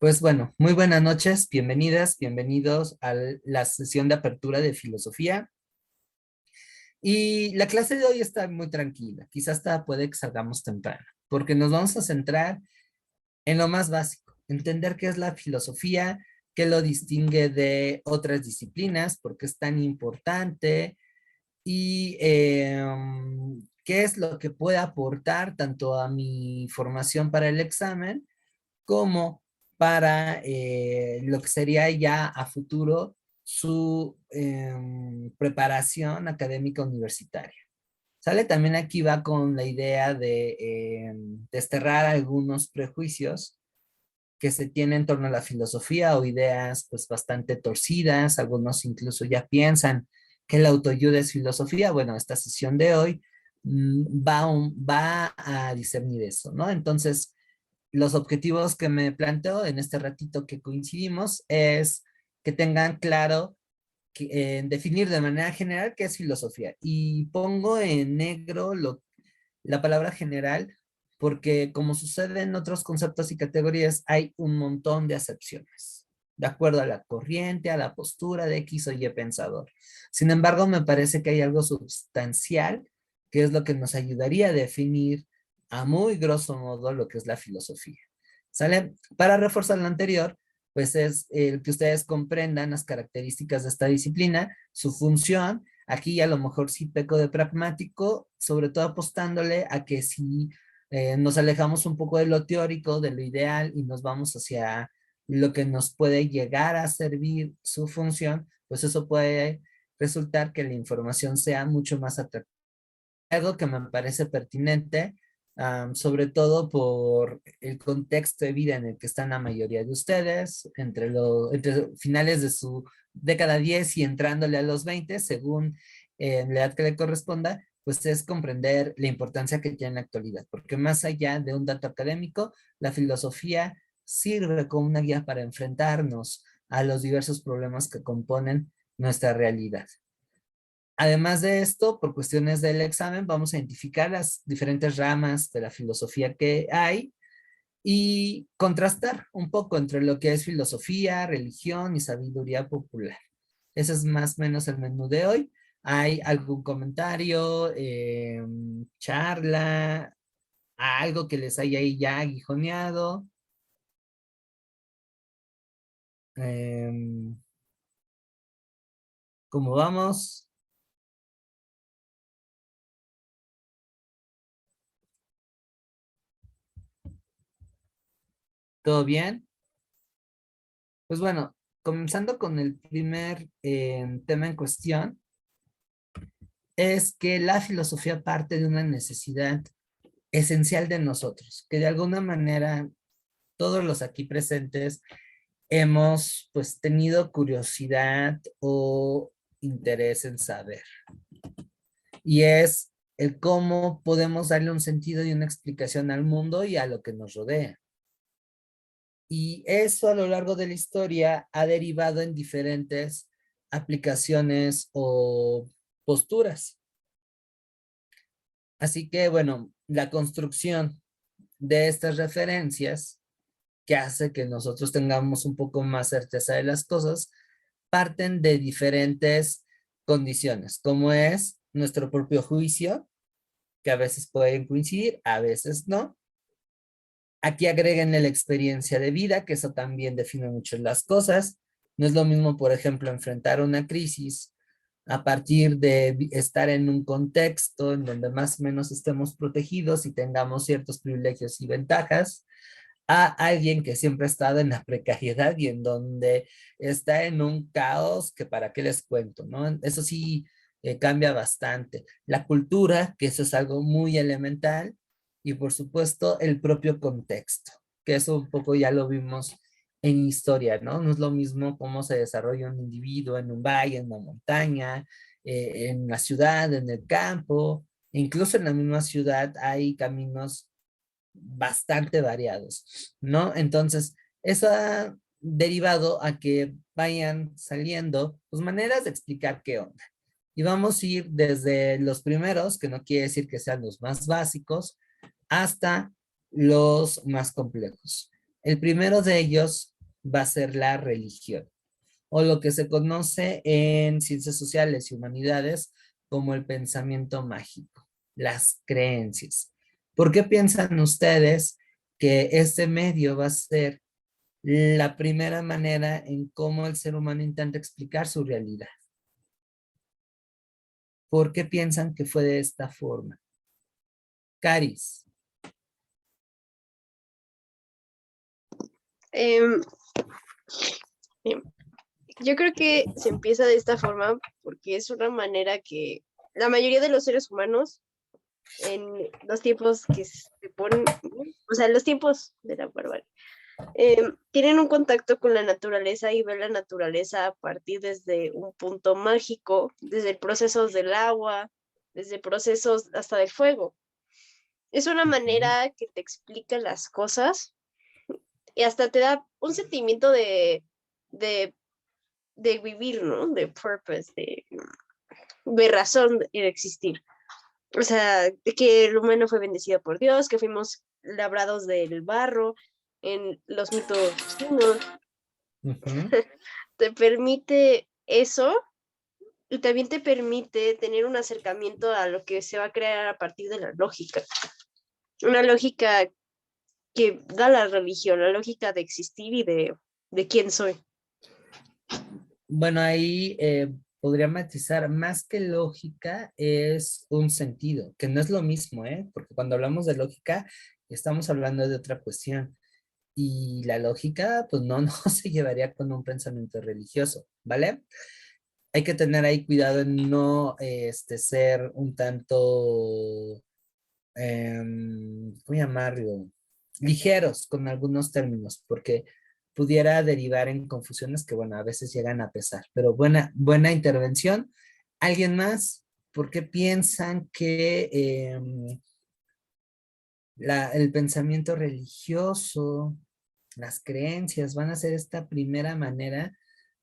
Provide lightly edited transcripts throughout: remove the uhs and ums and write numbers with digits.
Pues bueno, muy buenas noches, bienvenidas, bienvenidos a la sesión de apertura de filosofía. Y la clase de hoy está muy tranquila, quizás hasta puede que salgamos temprano, porque nos vamos a centrar en lo más básico, entender qué es la filosofía, qué lo distingue de otras disciplinas, por qué es tan importante y qué es lo que puede aportar tanto a mi formación para el examen como para lo que sería ya a futuro su preparación académica universitaria. Sale también aquí va con la idea de desterrar algunos prejuicios que se tienen en torno a la filosofía o ideas pues bastante torcidas, algunos incluso ya piensan que la autoayuda es filosofía. Bueno, esta sesión de hoy va a discernir eso, ¿no? Entonces, los objetivos que me planteo en este ratito que coincidimos es que tengan claro definir de manera general qué es filosofía. Y pongo en negro la palabra general porque como sucede en otros conceptos y categorías, hay un montón de acepciones, de acuerdo a la corriente, a la postura de X o Y pensador. Sin embargo, me parece que hay algo sustancial que es lo que nos ayudaría a definir a muy grosso modo lo que es la filosofía. ¿Sale? Para reforzar lo anterior, pues es el que ustedes comprendan las características de esta disciplina, su función. Aquí a lo mejor sí peco de pragmático, sobre todo apostándole a que si nos alejamos un poco de lo teórico, de lo ideal y nos vamos hacia lo que nos puede llegar a servir su función, pues eso puede resultar que la información sea mucho más atractiva. Algo que me parece pertinente, sobre todo por el contexto de vida en el que están la mayoría de ustedes, entre finales de su década 10 y entrándole a los 20, según la edad que le corresponda, pues es comprender la importancia que tiene en la actualidad, porque más allá de un dato académico, la filosofía sirve como una guía para enfrentarnos a los diversos problemas que componen nuestra realidad. Además de esto, por cuestiones del examen, vamos a identificar las diferentes ramas de la filosofía que hay y contrastar un poco entre lo que es filosofía, religión y sabiduría popular. Ese es más o menos el menú de hoy. ¿Hay algún comentario, charla, algo que les haya ahí ya aguijoneado? Em, ¿Cómo vamos? ¿Todo bien? Pues bueno, comenzando con el primer tema en cuestión, es que la filosofía parte de una necesidad esencial de nosotros, que de alguna manera todos los aquí presentes hemos pues tenido curiosidad o interés en saber. Y es el cómo podemos darle un sentido y una explicación al mundo y a lo que nos rodea. Y eso a lo largo de la historia ha derivado en diferentes aplicaciones o posturas. Así que, bueno, la construcción de estas referencias que hace que nosotros tengamos un poco más certeza de las cosas, parten de diferentes condiciones, como es nuestro propio juicio, que a veces pueden coincidir, a veces no. Aquí agréguenle la experiencia de vida, que eso también define mucho las cosas. No es lo mismo, por ejemplo, enfrentar una crisis a partir de estar en un contexto en donde más o menos estemos protegidos y tengamos ciertos privilegios y ventajas, a alguien que siempre ha estado en la precariedad y en donde está en un caos que para qué les cuento, ¿no? Eso sí cambia bastante. La cultura, que eso es algo muy elemental, y por supuesto el propio contexto, que eso un poco ya lo vimos en historia, ¿no? No es lo mismo cómo se desarrolla un individuo en un valle, en una montaña, en la ciudad, en el campo, incluso en la misma ciudad hay caminos bastante variados, ¿no? Entonces, eso ha derivado a que vayan saliendo pues, maneras de explicar qué onda. Y vamos a ir desde los primeros, que no quiere decir que sean los más básicos, hasta los más complejos. El primero de ellos va a ser la religión, o lo que se conoce en ciencias sociales y humanidades como el pensamiento mágico, las creencias. ¿Por qué piensan ustedes que este medio va a ser la primera manera en cómo el ser humano intenta explicar su realidad? ¿Por qué piensan que fue de esta forma? Caris. Em, Bien, yo creo que se empieza de esta forma porque es una manera que la mayoría de los seres humanos en los tiempos que se ponen, o sea, los tiempos de la barbarie, tienen un contacto con la naturaleza y ven la naturaleza a partir desde un punto mágico, desde el proceso del agua, desde procesos hasta del fuego. Es una Ujú. manera que te explica las cosas y hasta te da un sentimiento de, de vivir, ¿no? De purpose, de razón de existir. O sea, de que el humano fue bendecido por Dios, que fuimos labrados del barro en los mitos chinos. Ujú. Te permite eso y también te permite tener un acercamiento a lo que se va a crear a partir de la lógica. Una lógica que da la religión, la lógica de existir y de quién soy. Bueno, ahí podría matizar, más que lógica, es un sentido, que no es lo mismo, ¿eh? Porque cuando hablamos de lógica, estamos hablando de otra cuestión. Y la lógica, pues no, no se llevaría con un pensamiento religioso, ¿vale? Hay que tener ahí cuidado en no ser un tanto, ¿cómo llamarlo? Ligeros con algunos términos, porque pudiera derivar en confusiones que, bueno, a veces llegan a pesar. Pero buena intervención. ¿Alguien más? ¿Por qué piensan que el pensamiento religioso, las creencias van a ser esta primera manera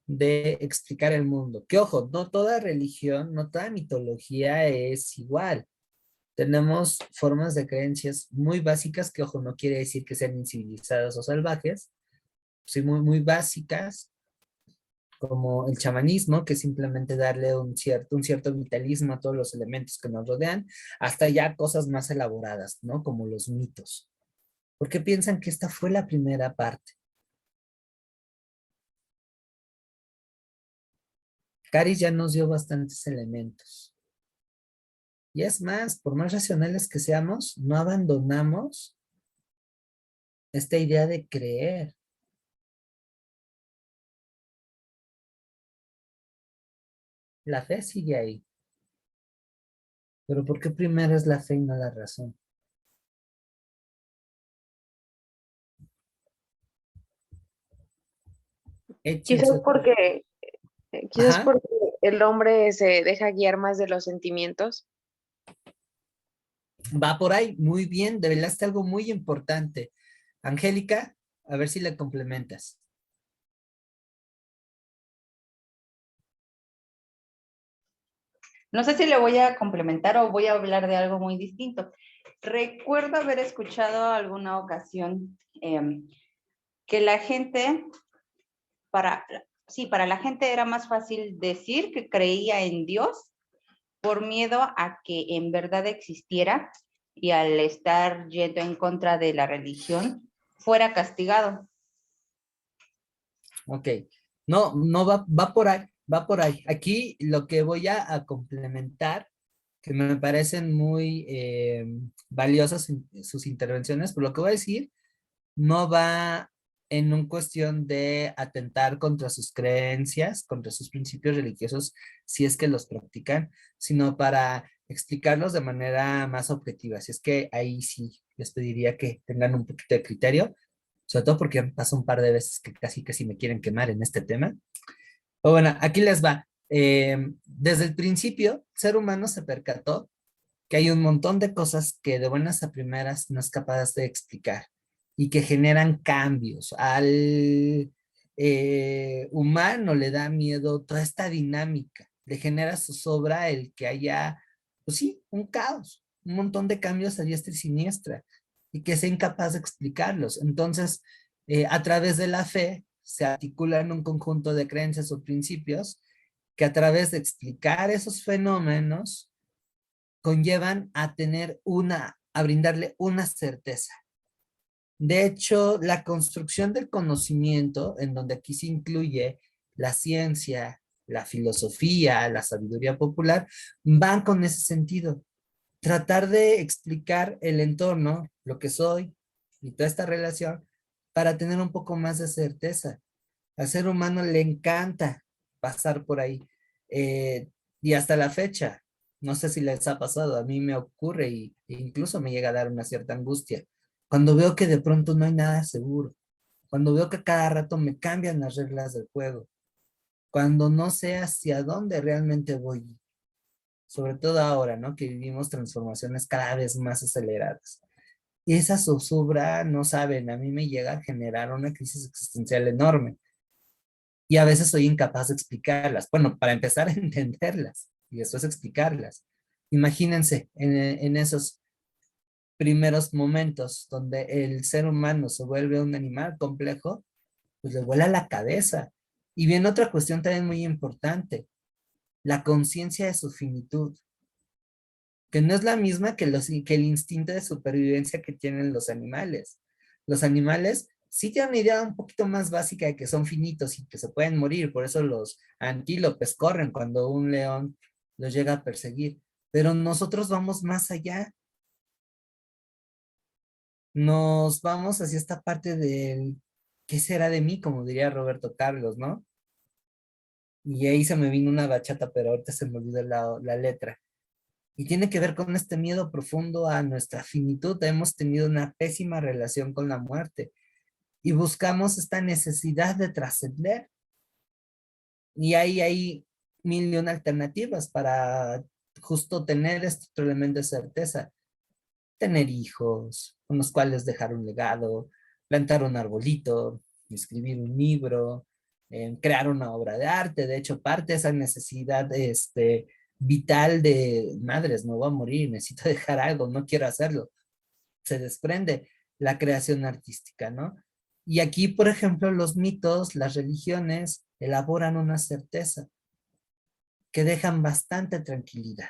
de explicar el mundo? Que ojo, no toda religión, no toda mitología es igual. Tenemos formas de creencias muy básicas que, ojo, no quiere decir que sean incivilizadas o salvajes, sí, muy básicas, como el chamanismo, que es simplemente darle un cierto vitalismo a todos los elementos que nos rodean, hasta ya cosas más elaboradas, ¿no? Como los mitos. ¿Por qué piensan que esta fue la primera parte? Caris ya nos dio bastantes elementos. Y es más, por más racionales que seamos, no abandonamos esta idea de creer. La fe sigue ahí. Pero ¿por qué primero es la fe y no la razón? Quizás Échense otro. porque, quizás Ajá, porque el hombre se deja guiar más de los sentimientos. va por ahí. Muy bien, revelaste algo muy importante. Angélica, a ver si le complementas. No sé si le voy a complementar o voy a hablar de algo muy distinto. Recuerdo haber escuchado alguna ocasión que la gente, para, sí, para la gente era más fácil decir que creía en Dios por miedo a que en verdad existiera y al estar yendo en contra de la religión fuera castigado. Ok. No, no va por ahí, va por ahí. Aquí lo que voy a complementar, que me parecen muy valiosas sus intervenciones, por lo que voy a decir, no va en un cuestión de atentar contra sus creencias, contra sus principios religiosos, si es que los practican, sino para explicarlos de manera más objetiva. Si es que ahí sí les pediría que tengan un poquito de criterio, sobre todo porque pasa un par de veces que casi me quieren quemar en este tema. Pero bueno, aquí les va. Desde el principio, el ser humano se percató que hay un montón de cosas que de buenas a primeras no es capaz de explicar y que generan cambios. Al humano le da miedo toda esta dinámica, le genera zozobra el que haya, pues sí, un caos, un montón de cambios a diestra y siniestra y que sea incapaz de explicarlos. Entonces, A través de la fe se articulan un conjunto de creencias o principios que a través de explicar esos fenómenos conllevan a tener a brindarle una certeza. De hecho, la construcción del conocimiento, en donde aquí se incluye la ciencia, la filosofía, la sabiduría popular, van con ese sentido. Tratar de explicar el entorno, lo que soy y toda esta relación para tener un poco más de certeza. Al ser humano le encanta pasar por ahí. Y hasta la fecha, no sé si les ha pasado, a mí me ocurre e incluso me llega a dar una cierta angustia. Cuando veo que de pronto no hay nada seguro, cuando veo que cada rato me cambian las reglas del juego, cuando no sé hacia dónde realmente voy, sobre todo ahora, ¿no? Que vivimos transformaciones cada vez más aceleradas. Y esa zozobra, no saben, a mí me llega a generar una crisis existencial enorme. Y a veces soy incapaz de explicarlas. Bueno, para empezar a entenderlas y después explicarlas. Imagínense en esos primeros momentos donde el ser humano se vuelve un animal complejo, pues le vuela la cabeza. Y viene otra cuestión también muy importante, la conciencia de su finitud, que no es la misma que el instinto de supervivencia que tienen los animales. Los animales sí tienen una idea un poquito más básica de que son finitos y que se pueden morir, por eso los antílopes corren cuando un león los llega a perseguir, pero nosotros vamos más allá, nos vamos hacia esta parte del ¿qué será de mí? Como diría Roberto Carlos, ¿no? Y ahí se me vino una bachata, pero ahorita se me olvidó la letra. Y tiene que ver con este miedo profundo a nuestra finitud. Hemos tenido una pésima relación con la muerte y buscamos esta necesidad de trascender. Y ahí hay mil y una alternativas para justo tener este otro elemento de certeza. Tener hijos, con los cuales dejar un legado, plantar un arbolito, escribir un libro, crear una obra de arte. De hecho, parte de esa necesidad vital de madres, me voy a morir, necesito dejar algo, no quiero hacerlo. Se desprende la creación artística, ¿no? Y aquí, por ejemplo, los mitos, las religiones elaboran una certeza que dejan bastante tranquilidad.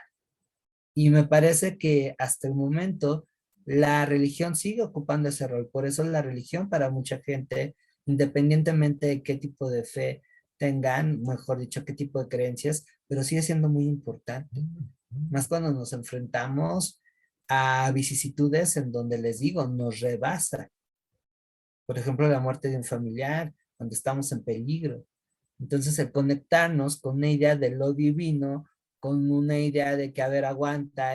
Y me parece que hasta el momento la religión sigue ocupando ese rol. Por eso la religión para mucha gente, independientemente de qué tipo de fe tengan, mejor dicho, qué tipo de creencias, pero sigue siendo muy importante. Más cuando nos enfrentamos a vicisitudes en donde les digo, nos rebasa. Por ejemplo, la muerte de un familiar, cuando estamos en peligro. Entonces, el conectarnos con una idea de lo divino, con una idea de que, a ver, aguanta,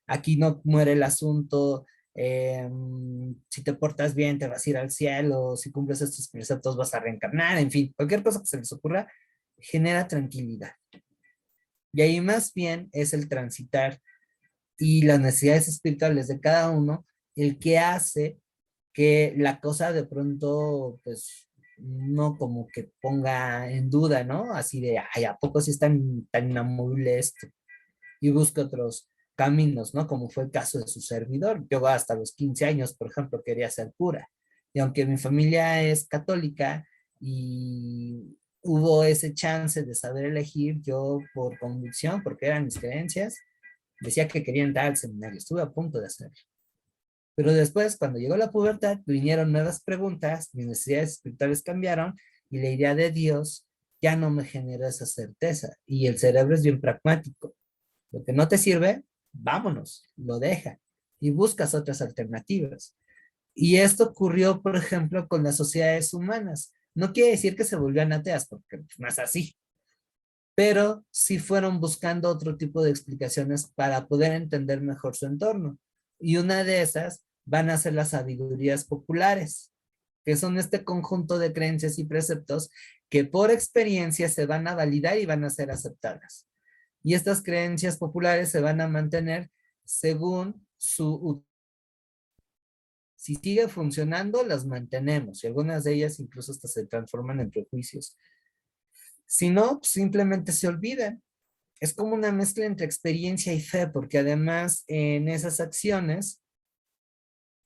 aquí no muere el asunto, si te portas bien te vas a ir al cielo, si cumples estos preceptos vas a reencarnar, en fin, cualquier cosa que se les ocurra, genera tranquilidad. Y ahí más bien es el transitar y las necesidades espirituales de cada uno el que hace que la cosa de pronto, pues, no como que ponga en duda, ¿no? Así de, ay, ¿a poco sí es tan inamovible esto? Y busca otros caminos, ¿no? Como fue el caso de su servidor. Yo hasta los 15 años, por ejemplo, quería ser cura. Y aunque mi familia es católica y hubo ese chance de saber elegir, yo por convicción, porque eran mis creencias, decía que quería entrar al seminario. Estuve a punto de hacerlo. Pero después, cuando llegó la pubertad, vinieron nuevas preguntas, mis necesidades espirituales cambiaron y la idea de Dios ya no me generó esa certeza. Y el cerebro es bien pragmático. Lo que no te sirve, vámonos, lo deja y buscas otras alternativas. Y esto ocurrió, por ejemplo, con las sociedades humanas. No quiere decir que se volvieran ateas, porque no es así, pero sí fueron buscando otro tipo de explicaciones para poder entender mejor su entorno. Y una de esas van a ser las sabidurías populares, que son este conjunto de creencias y preceptos que por experiencia se van a validar y van a ser aceptadas. Y estas creencias populares se van a mantener según su... Si sigue funcionando, las mantenemos y algunas de ellas incluso hasta se transforman en prejuicios. Si no, simplemente se olvidan. Es como una mezcla entre experiencia y fe, porque además en esas acciones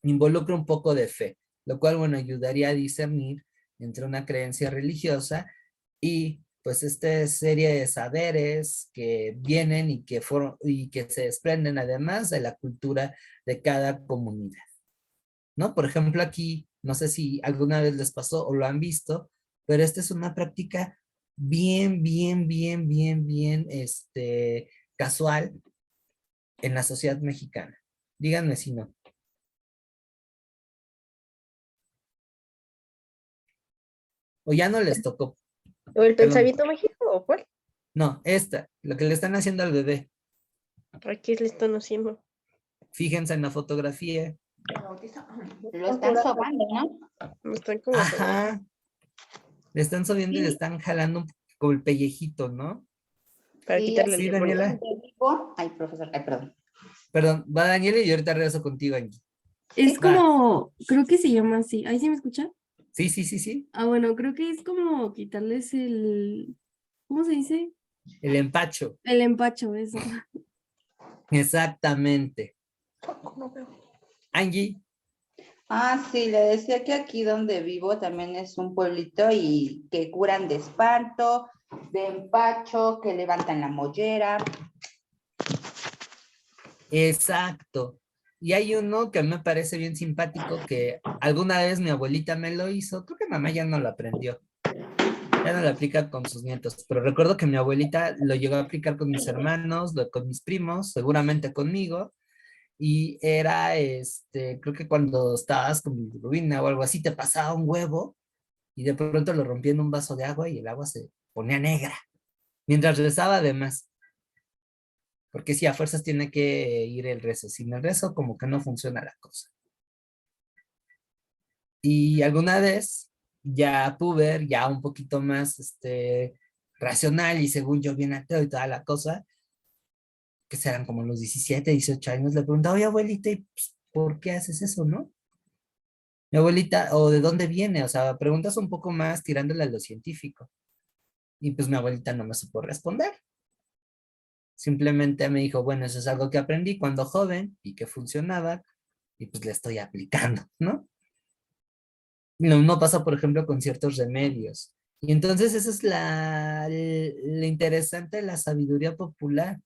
involucra un poco de fe. lo cual, bueno, ayudaría a discernir entre una creencia religiosa y pues esta serie de saberes que vienen y que se desprenden además de la cultura de cada comunidad, ¿no? Por ejemplo, aquí, no sé si alguna vez les pasó o lo han visto, pero esta es una práctica bien, casual en la sociedad mexicana. Díganme si no. O ya no les tocó. ¿O el Perdón. pensamiento mágico o cuál? No, lo que le están haciendo al bebé. ¿A qué le están haciendo? Fíjense en la fotografía. Lo están sobando, ¿no? Me están como Ajá. Le están subiendo y le Sí. están jalando con el pellejito, ¿no? para Sí, quitarle Sí, el demonio. Daniela. Ay, profesor, ay, perdón. Perdón, va Daniela y yo ahorita regreso contigo, Angie. Es Va. como, creo que se llama así. ¿Ahí sí me escucha? Sí. Ah, bueno, creo que es como quitarles el, ¿cómo se dice? El empacho. El empacho, eso. Exactamente. Angie. Ah, sí, le decía que aquí donde vivo también es un pueblito y que curan de espanto, de empacho, que levantan la mollera. Exacto. Y hay uno que a mí me parece bien simpático que alguna vez mi abuelita me lo hizo. Creo que mamá ya no lo aprendió. Ya no lo aplica con sus nietos. Pero recuerdo que mi abuelita lo llegó a aplicar con mis hermanos, con mis primos, seguramente conmigo. Y era, creo que cuando estabas con bilirrubina o algo así, te pasaba un huevo y de pronto lo rompía en un vaso de agua y el agua se ponía negra. Mientras rezaba además. Porque si a fuerzas tiene que ir el rezo. Sin el rezo, como que no funciona la cosa. Y alguna vez, ya puber, ya un poquito más racional y según yo bien ateo y toda la cosa, que serán como los 17, 18 años, le preguntaba, oye abuelita, ¿y pues, por qué haces eso, no? Mi abuelita, o de dónde viene, o sea, preguntas un poco más tirándole a lo científico. Y pues mi abuelita no me supo responder. Simplemente me dijo, bueno, eso es algo que aprendí cuando joven y que funcionaba, y pues le estoy aplicando, ¿no? No pasa, por ejemplo, con ciertos remedios. Y entonces esa es lo interesante de la sabiduría popular,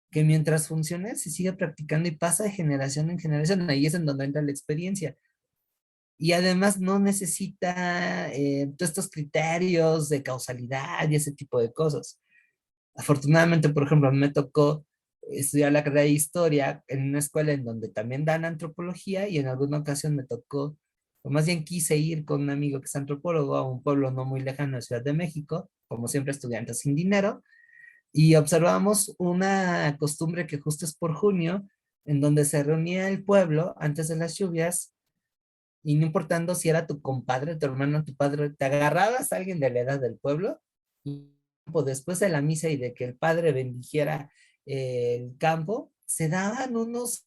que mientras funcione, se sigue practicando y pasa de generación en generación. Ahí es en donde entra la experiencia. Y además no necesita todos estos criterios de causalidad y ese tipo de cosas. Afortunadamente, por ejemplo, a mí me tocó estudiar la carrera de historia en una escuela en donde también dan antropología y en alguna ocasión me tocó, o más bien quise ir con un amigo que es antropólogo a un pueblo no muy lejano de Ciudad de México, como siempre estudiantes sin dinero, y observamos una costumbre que justo es por junio, en donde se reunía el pueblo antes de las lluvias y no importando si era tu compadre, tu hermano, tu padre, te agarrabas a alguien de la edad del pueblo y después de la misa y de que el padre bendijera el campo, se daban unos,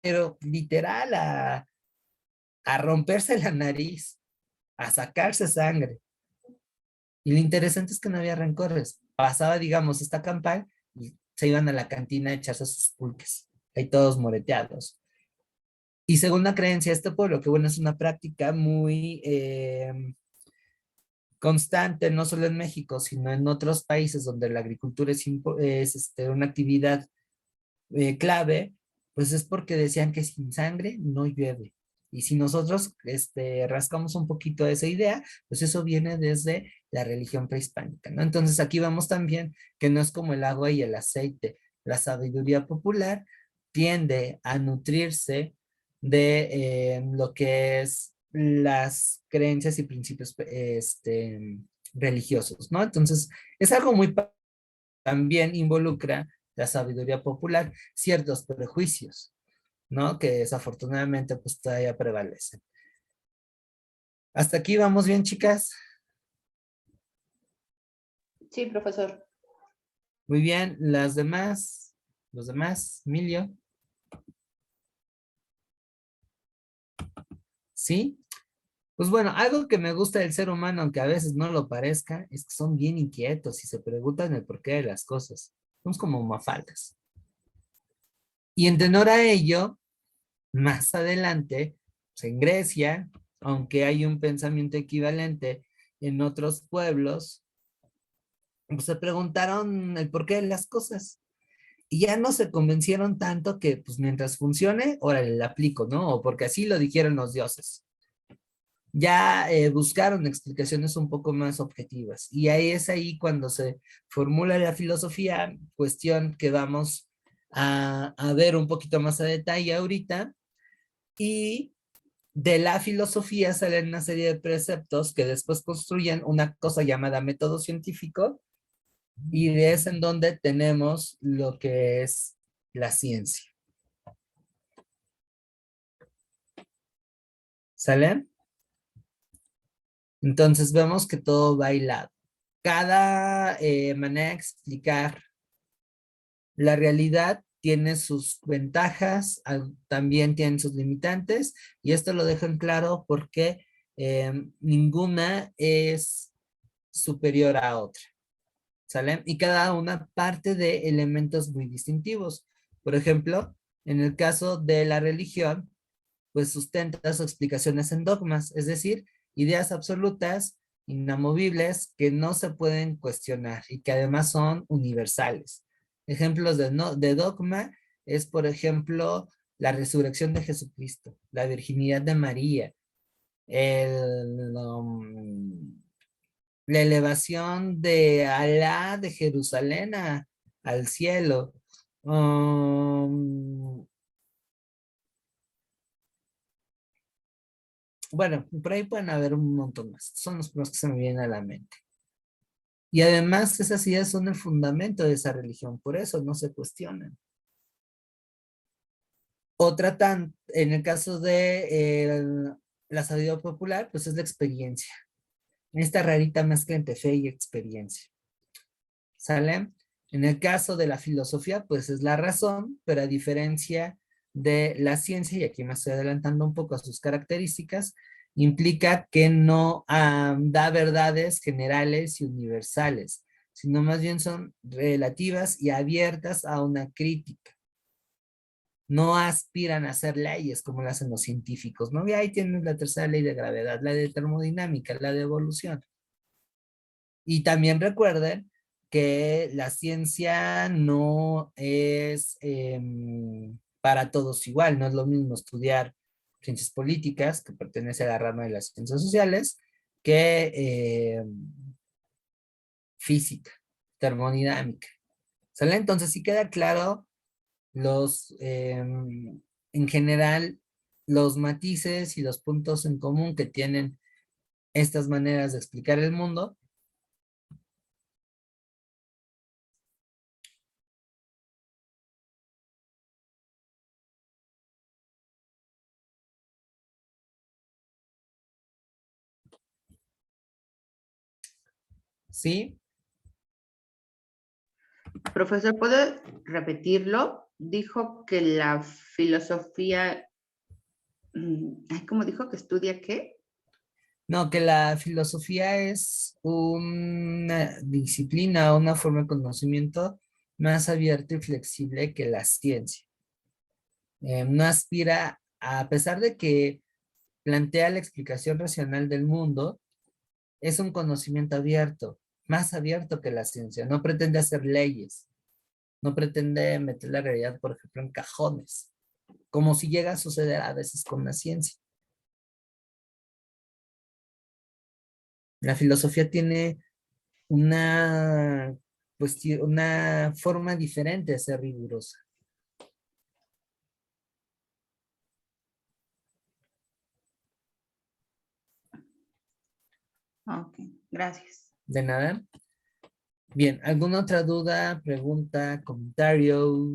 pero literal a romperse la nariz, a sacarse sangre. Y lo interesante es que no había rencores. Pasaba, digamos, esta campaña y se iban a la cantina a echarse sus pulques, ahí todos moreteados. Y según la creencia de este pueblo, que bueno, es una práctica muy constante, no solo en México, sino en otros países donde la agricultura es una actividad clave, pues es porque decían que sin sangre no llueve. Y si nosotros rascamos un poquito esa idea, pues eso viene desde la religión prehispánica, ¿no? Entonces aquí vamos también que no es como el agua y el aceite. La sabiduría popular tiende a nutrirse de lo que es las creencias y principios religiosos, ¿no? Entonces, es algo muy también involucra la sabiduría popular, ciertos prejuicios, ¿no? Que desafortunadamente pues todavía prevalecen. Hasta aquí vamos bien, chicas. Sí, profesor. Muy bien, los demás, Emilio. ¿Sí? Pues bueno, algo que me gusta del ser humano, aunque a veces no lo parezca, es que son bien inquietos y se preguntan el porqué de las cosas. Somos como mafaldas. Y en tenor a ello, más adelante en Grecia, aunque hay un pensamiento equivalente en otros pueblos, pues se preguntaron el porqué de las cosas. Y ya no se convencieron tanto que, pues mientras funcione, órale, la aplico, ¿no? O porque así lo dijeron los dioses. Ya buscaron explicaciones un poco más objetivas. Y ahí es ahí cuando se formula la filosofía, cuestión que vamos a ver un poquito más a detalle ahorita. Y de la filosofía salen una serie de preceptos que después construyen una cosa llamada método científico, y es en donde tenemos lo que es la ciencia. ¿Sale? Entonces vemos que todo va hilado. Cada manera de explicar la realidad tiene sus ventajas, también tiene sus limitantes, y esto lo dejo en claro porque ninguna es superior a otra. ¿Sale? Y cada una parte de elementos muy distintivos. Por ejemplo, en el caso de la religión, pues sustenta sus explicaciones en dogmas, es decir, ideas absolutas, inamovibles, que no se pueden cuestionar y que además son universales. Ejemplos de dogma es, por ejemplo, la resurrección de Jesucristo, la virginidad de María, la elevación de Alá de Jerusalén al cielo. Bueno, por ahí pueden haber un montón más. Son los primeros que se me vienen a la mente. Y además esas ideas son el fundamento de esa religión, por eso no se cuestionan. En el caso de la sabiduría popular, pues es la experiencia. Esta rarita mezcla entre fe y experiencia. ¿Sale? En el caso de la filosofía, pues es la razón, pero a diferencia de la ciencia, y aquí me estoy adelantando un poco a sus características, implica que no da verdades generales y universales, sino más bien son relativas y abiertas a una crítica. No aspiran a hacer leyes como lo hacen los científicos, ¿no? Y ahí tienes la tercera ley de gravedad, la de termodinámica, la de evolución. Y también recuerden que la ciencia no es para todos igual, no es lo mismo estudiar ciencias políticas, que pertenece a la rama de las ciencias sociales, que física, termodinámica. ¿Sale? Entonces, sí queda claro en general, los matices y los puntos en común que tienen estas maneras de explicar el mundo. ¿Sí? Profesor, ¿puede repetirlo? Dijo que la filosofía, ¿cómo dijo que estudia qué? No, que la filosofía es una disciplina, una forma de conocimiento más abierta y flexible que la ciencia. No aspira, a pesar de que plantea la explicación racional del mundo, es un conocimiento abierto, más abierto que la ciencia. No pretende hacer leyes, no pretende meter la realidad, por ejemplo, en cajones, como si llega a suceder a veces con la ciencia. La filosofía tiene una una forma diferente de ser rigurosa. Ok, gracias. De nada. Bien, ¿alguna otra duda, pregunta, comentario?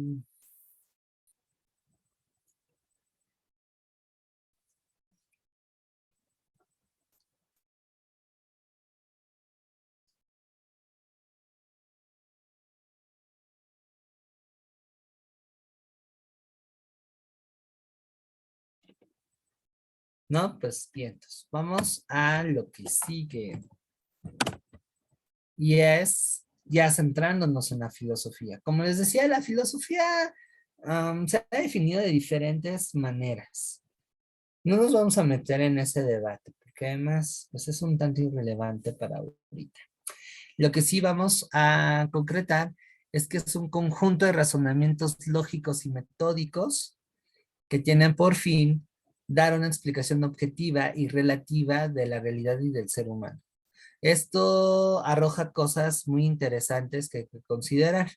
No, pues bien, entonces vamos a lo que sigue. Y es ya centrándonos en la filosofía. Como les decía, la filosofía se ha definido de diferentes maneras. No nos vamos a meter en ese debate, porque además pues es un tanto irrelevante para ahorita. Lo que sí vamos a concretar es que es un conjunto de razonamientos lógicos y metódicos que tienen por fin dar una explicación objetiva y relativa de la realidad y del ser humano. Esto arroja cosas muy interesantes que hay que considerar.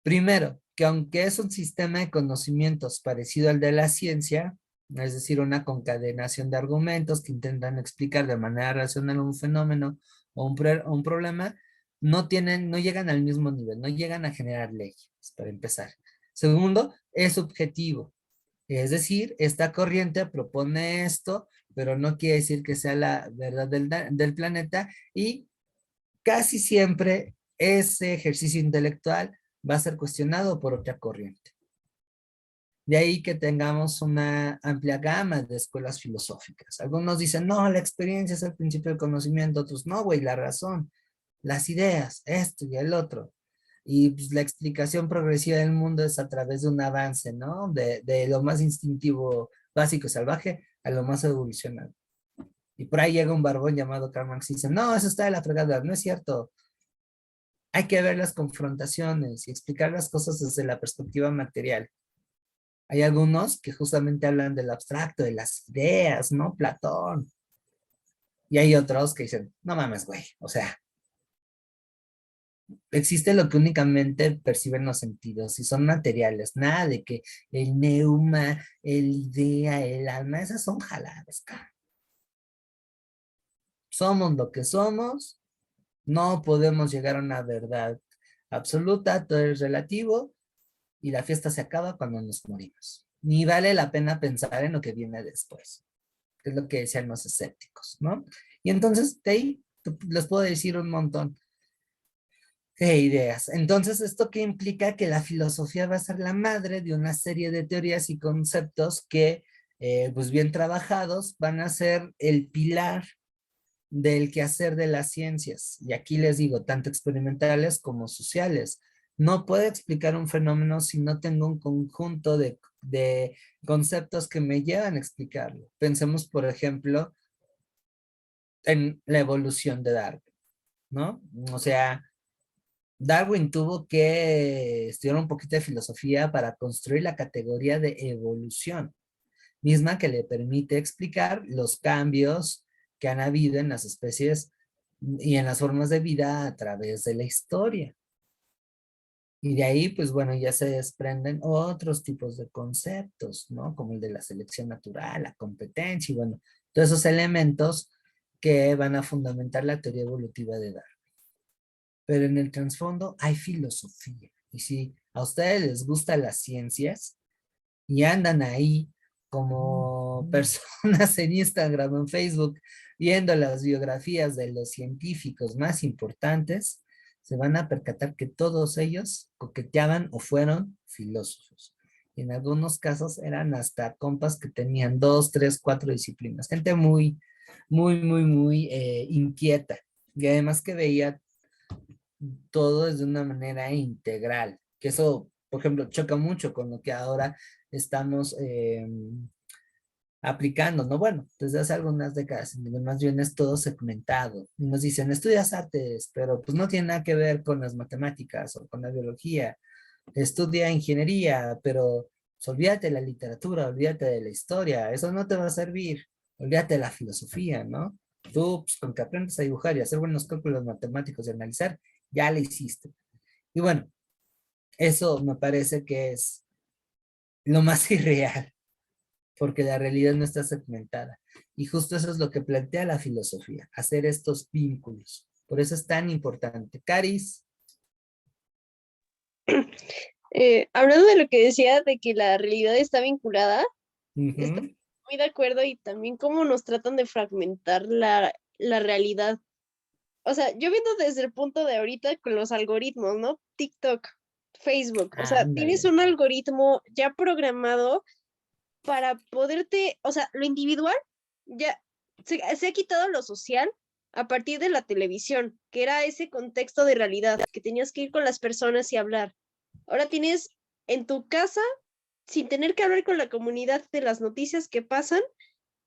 Primero, que aunque es un sistema de conocimientos parecido al de la ciencia, es decir, una concadenación de argumentos que intentan explicar de manera racional un fenómeno o un problema, no llegan al mismo nivel, no llegan a generar leyes, para empezar. Segundo, es subjetivo. Es decir, esta corriente propone esto, pero no quiere decir que sea la verdad del planeta, y casi siempre ese ejercicio intelectual va a ser cuestionado por otra corriente. De ahí que tengamos una amplia gama de escuelas filosóficas. Algunos dicen, no, la experiencia es el principio del conocimiento, otros, no, güey, la razón, las ideas, esto y el otro. Y pues, la explicación progresiva del mundo es a través de un avance, ¿no? De lo más instintivo, básico y salvaje a lo más evolucionado. Y por ahí llega un barbón llamado Karl Marx y dice, no, eso está de la fregada, no es cierto. Hay que ver las confrontaciones y explicar las cosas desde la perspectiva material. Hay algunos que justamente hablan del abstracto, de las ideas, ¿no? Platón. Y hay otros que dicen, no mames, güey, o sea, existe lo que únicamente perciben los sentidos y son materiales, nada de que el neuma, el idea, el alma, esas son jaladas, cara. Somos lo que somos, no podemos llegar a una verdad absoluta, todo es relativo y la fiesta se acaba cuando nos morimos. Ni vale la pena pensar en lo que viene después, que es lo que decían los escépticos, ¿no? Y entonces, de ahí les puedo decir un montón de ideas. Entonces, ¿esto qué implica? Que la filosofía va a ser la madre de una serie de teorías y conceptos que, pues bien trabajados, van a ser el pilar del quehacer de las ciencias. Y aquí les digo, tanto experimentales como sociales. No puedo explicar un fenómeno si no tengo un conjunto de conceptos que me llevan a explicarlo. Pensemos, por ejemplo, en la evolución de Darwin, ¿no? O sea, Darwin tuvo que estudiar un poquito de filosofía para construir la categoría de evolución, misma que le permite explicar los cambios que han habido en las especies y en las formas de vida a través de la historia. Y de ahí, pues bueno, ya se desprenden otros tipos de conceptos, ¿no? Como el de la selección natural, la competencia y bueno, todos esos elementos que van a fundamentar la teoría evolutiva de Darwin. Pero en el trasfondo hay filosofía. Y si a ustedes les gustan las ciencias y andan ahí como personas en Instagram o en Facebook viendo las biografías de los científicos más importantes, se van a percatar que todos ellos coqueteaban o fueron filósofos. Y en algunos casos eran hasta compas que tenían 2, 3, 4 disciplinas. Gente muy, muy, muy, muy inquieta. Y además que veía todo es de una manera integral, que eso, por ejemplo, choca mucho con lo que ahora estamos aplicando, ¿no? Bueno, desde hace algunas décadas, en donde más bien es todo segmentado. Y nos dicen, estudias artes, pero pues no tiene nada que ver con las matemáticas o con la biología. Estudia ingeniería, pero pues, olvídate de la literatura, olvídate de la historia, eso no te va a servir. Olvídate de la filosofía, ¿no? Tú, pues, con que aprendes a dibujar y hacer buenos cálculos matemáticos y analizar, ya lo hiciste. Y bueno, eso me parece que es lo más irreal, porque la realidad no está segmentada. Y justo eso es lo que plantea la filosofía, hacer estos vínculos. Por eso es tan importante. Caris. Hablando de lo que decía de que la realidad está vinculada, estoy Ujú. muy de acuerdo y también cómo nos tratan de fragmentar la realidad. O sea, yo viendo desde el punto de ahorita con los algoritmos, ¿no? TikTok, Facebook, o sea, tienes Ándale. un algoritmo ya programado para poderte, o sea, lo individual ya se ha quitado lo social a partir de la televisión, que era ese contexto de realidad, que tenías que ir con las personas y hablar. Ahora tienes en tu casa sin tener que hablar con la comunidad de las noticias que pasan,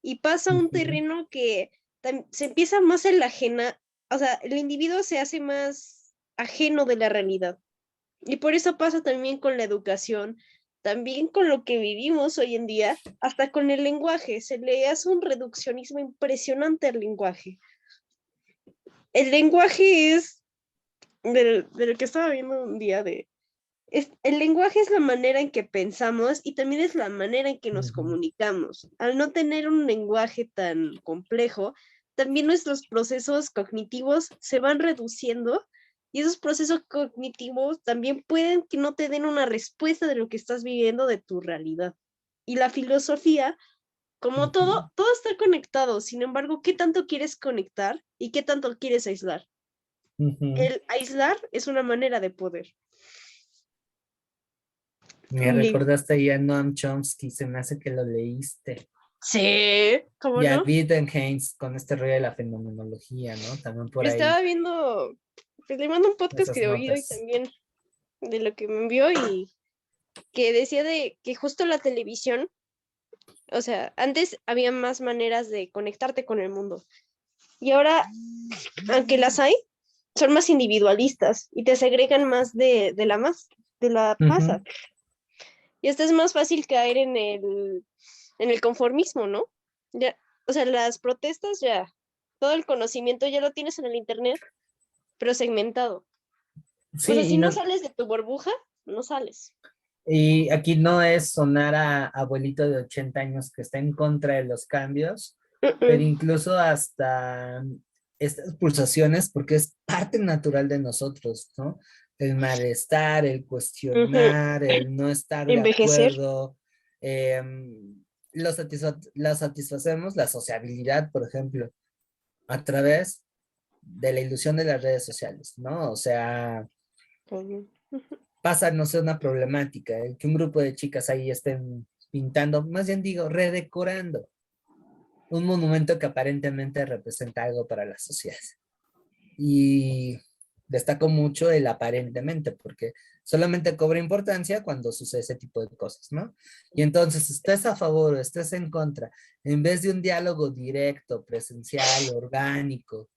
y pasa a un terreno que se empieza más en la ajena, o sea, el individuo se hace más ajeno de la realidad. Y por eso pasa también con la educación, también con lo que vivimos hoy en día, hasta con el lenguaje. Se le hace un reduccionismo impresionante al lenguaje. El lenguaje es, de lo que estaba viendo un día, el lenguaje es la manera en que pensamos y también es la manera en que nos comunicamos. Al no tener un lenguaje tan complejo, también nuestros procesos cognitivos se van reduciendo y esos procesos cognitivos también pueden que no te den una respuesta de lo que estás viviendo de tu realidad. Y la filosofía, como todo está conectado. Sin embargo, ¿qué tanto quieres conectar y qué tanto quieres aislar? El aislar es una manera de poder. Me Un libro. recordaste ahí a Noam Chomsky, se me hace que lo leíste. Sí, ¿cómo Y a no? Wittgenstein con este rollo de la fenomenología, ¿no? También por ahí Estaba viendo, pues le mando un podcast esas que oí hoy notas. también de lo que me envió y que decía de que justo la televisión, o sea, antes había más maneras de conectarte con el mundo y ahora, aunque las hay, son más individualistas y te segregan más de la masa. Y esto es más fácil caer en el conformismo, ¿no? Ya, o sea, las protestas ya, todo el conocimiento ya lo tienes en el internet, pero segmentado. O sea, Sí, si no sales de tu burbuja, no sales. y aquí no es sonar a abuelito de 80 años que está en contra de los cambios, pero incluso hasta estas pulsaciones, porque es parte natural de nosotros, ¿no? El malestar, el cuestionar, el no estar de Envejecer. acuerdo, lo satisfacemos, la sociabilidad, por ejemplo, a través de la ilusión de las redes sociales, ¿no? O sea, pasa, no sé, una problemática, que un grupo de chicas ahí estén pintando, más bien digo, redecorando un monumento que aparentemente representa algo para la sociedad. Y destaco mucho el aparentemente, porque solamente cobra importancia cuando sucede ese tipo de cosas, ¿no? Y entonces, estés a favor o estés en contra, en vez de un diálogo directo, presencial, orgánico,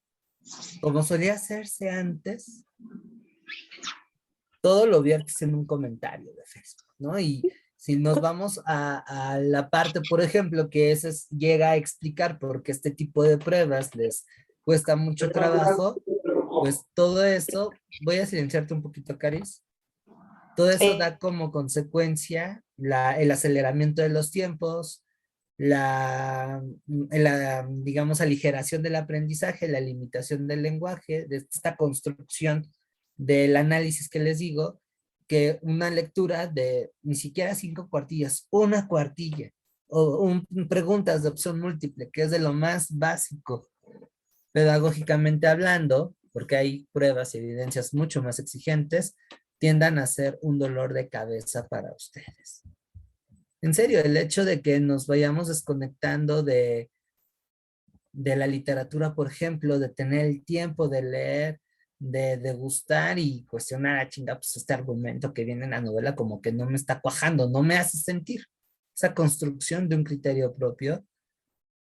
como solía hacerse antes, todo lo viertes en un comentario de Facebook, ¿no? Y si nos vamos a la parte, por ejemplo, que llega a explicar por qué este tipo de pruebas les cuesta mucho trabajo, pues todo eso, voy a silenciarte un poquito, Caris, todo eso da como consecuencia el aceleramiento de los tiempos, digamos, aligeración del aprendizaje, la limitación del lenguaje, de esta construcción del análisis que les digo, que una lectura de ni siquiera 5 cuartillas, una cuartilla, o preguntas de opción múltiple, que es de lo más básico, pedagógicamente hablando, porque hay pruebas y evidencias mucho más exigentes, tiendan a ser un dolor de cabeza para ustedes. En serio, el hecho de que nos vayamos desconectando de la literatura, por ejemplo, de tener el tiempo de leer, de degustar y cuestionar a chinga, pues este argumento que viene en la novela como que no me está cuajando, no me hace sentir. Esa construcción de un criterio propio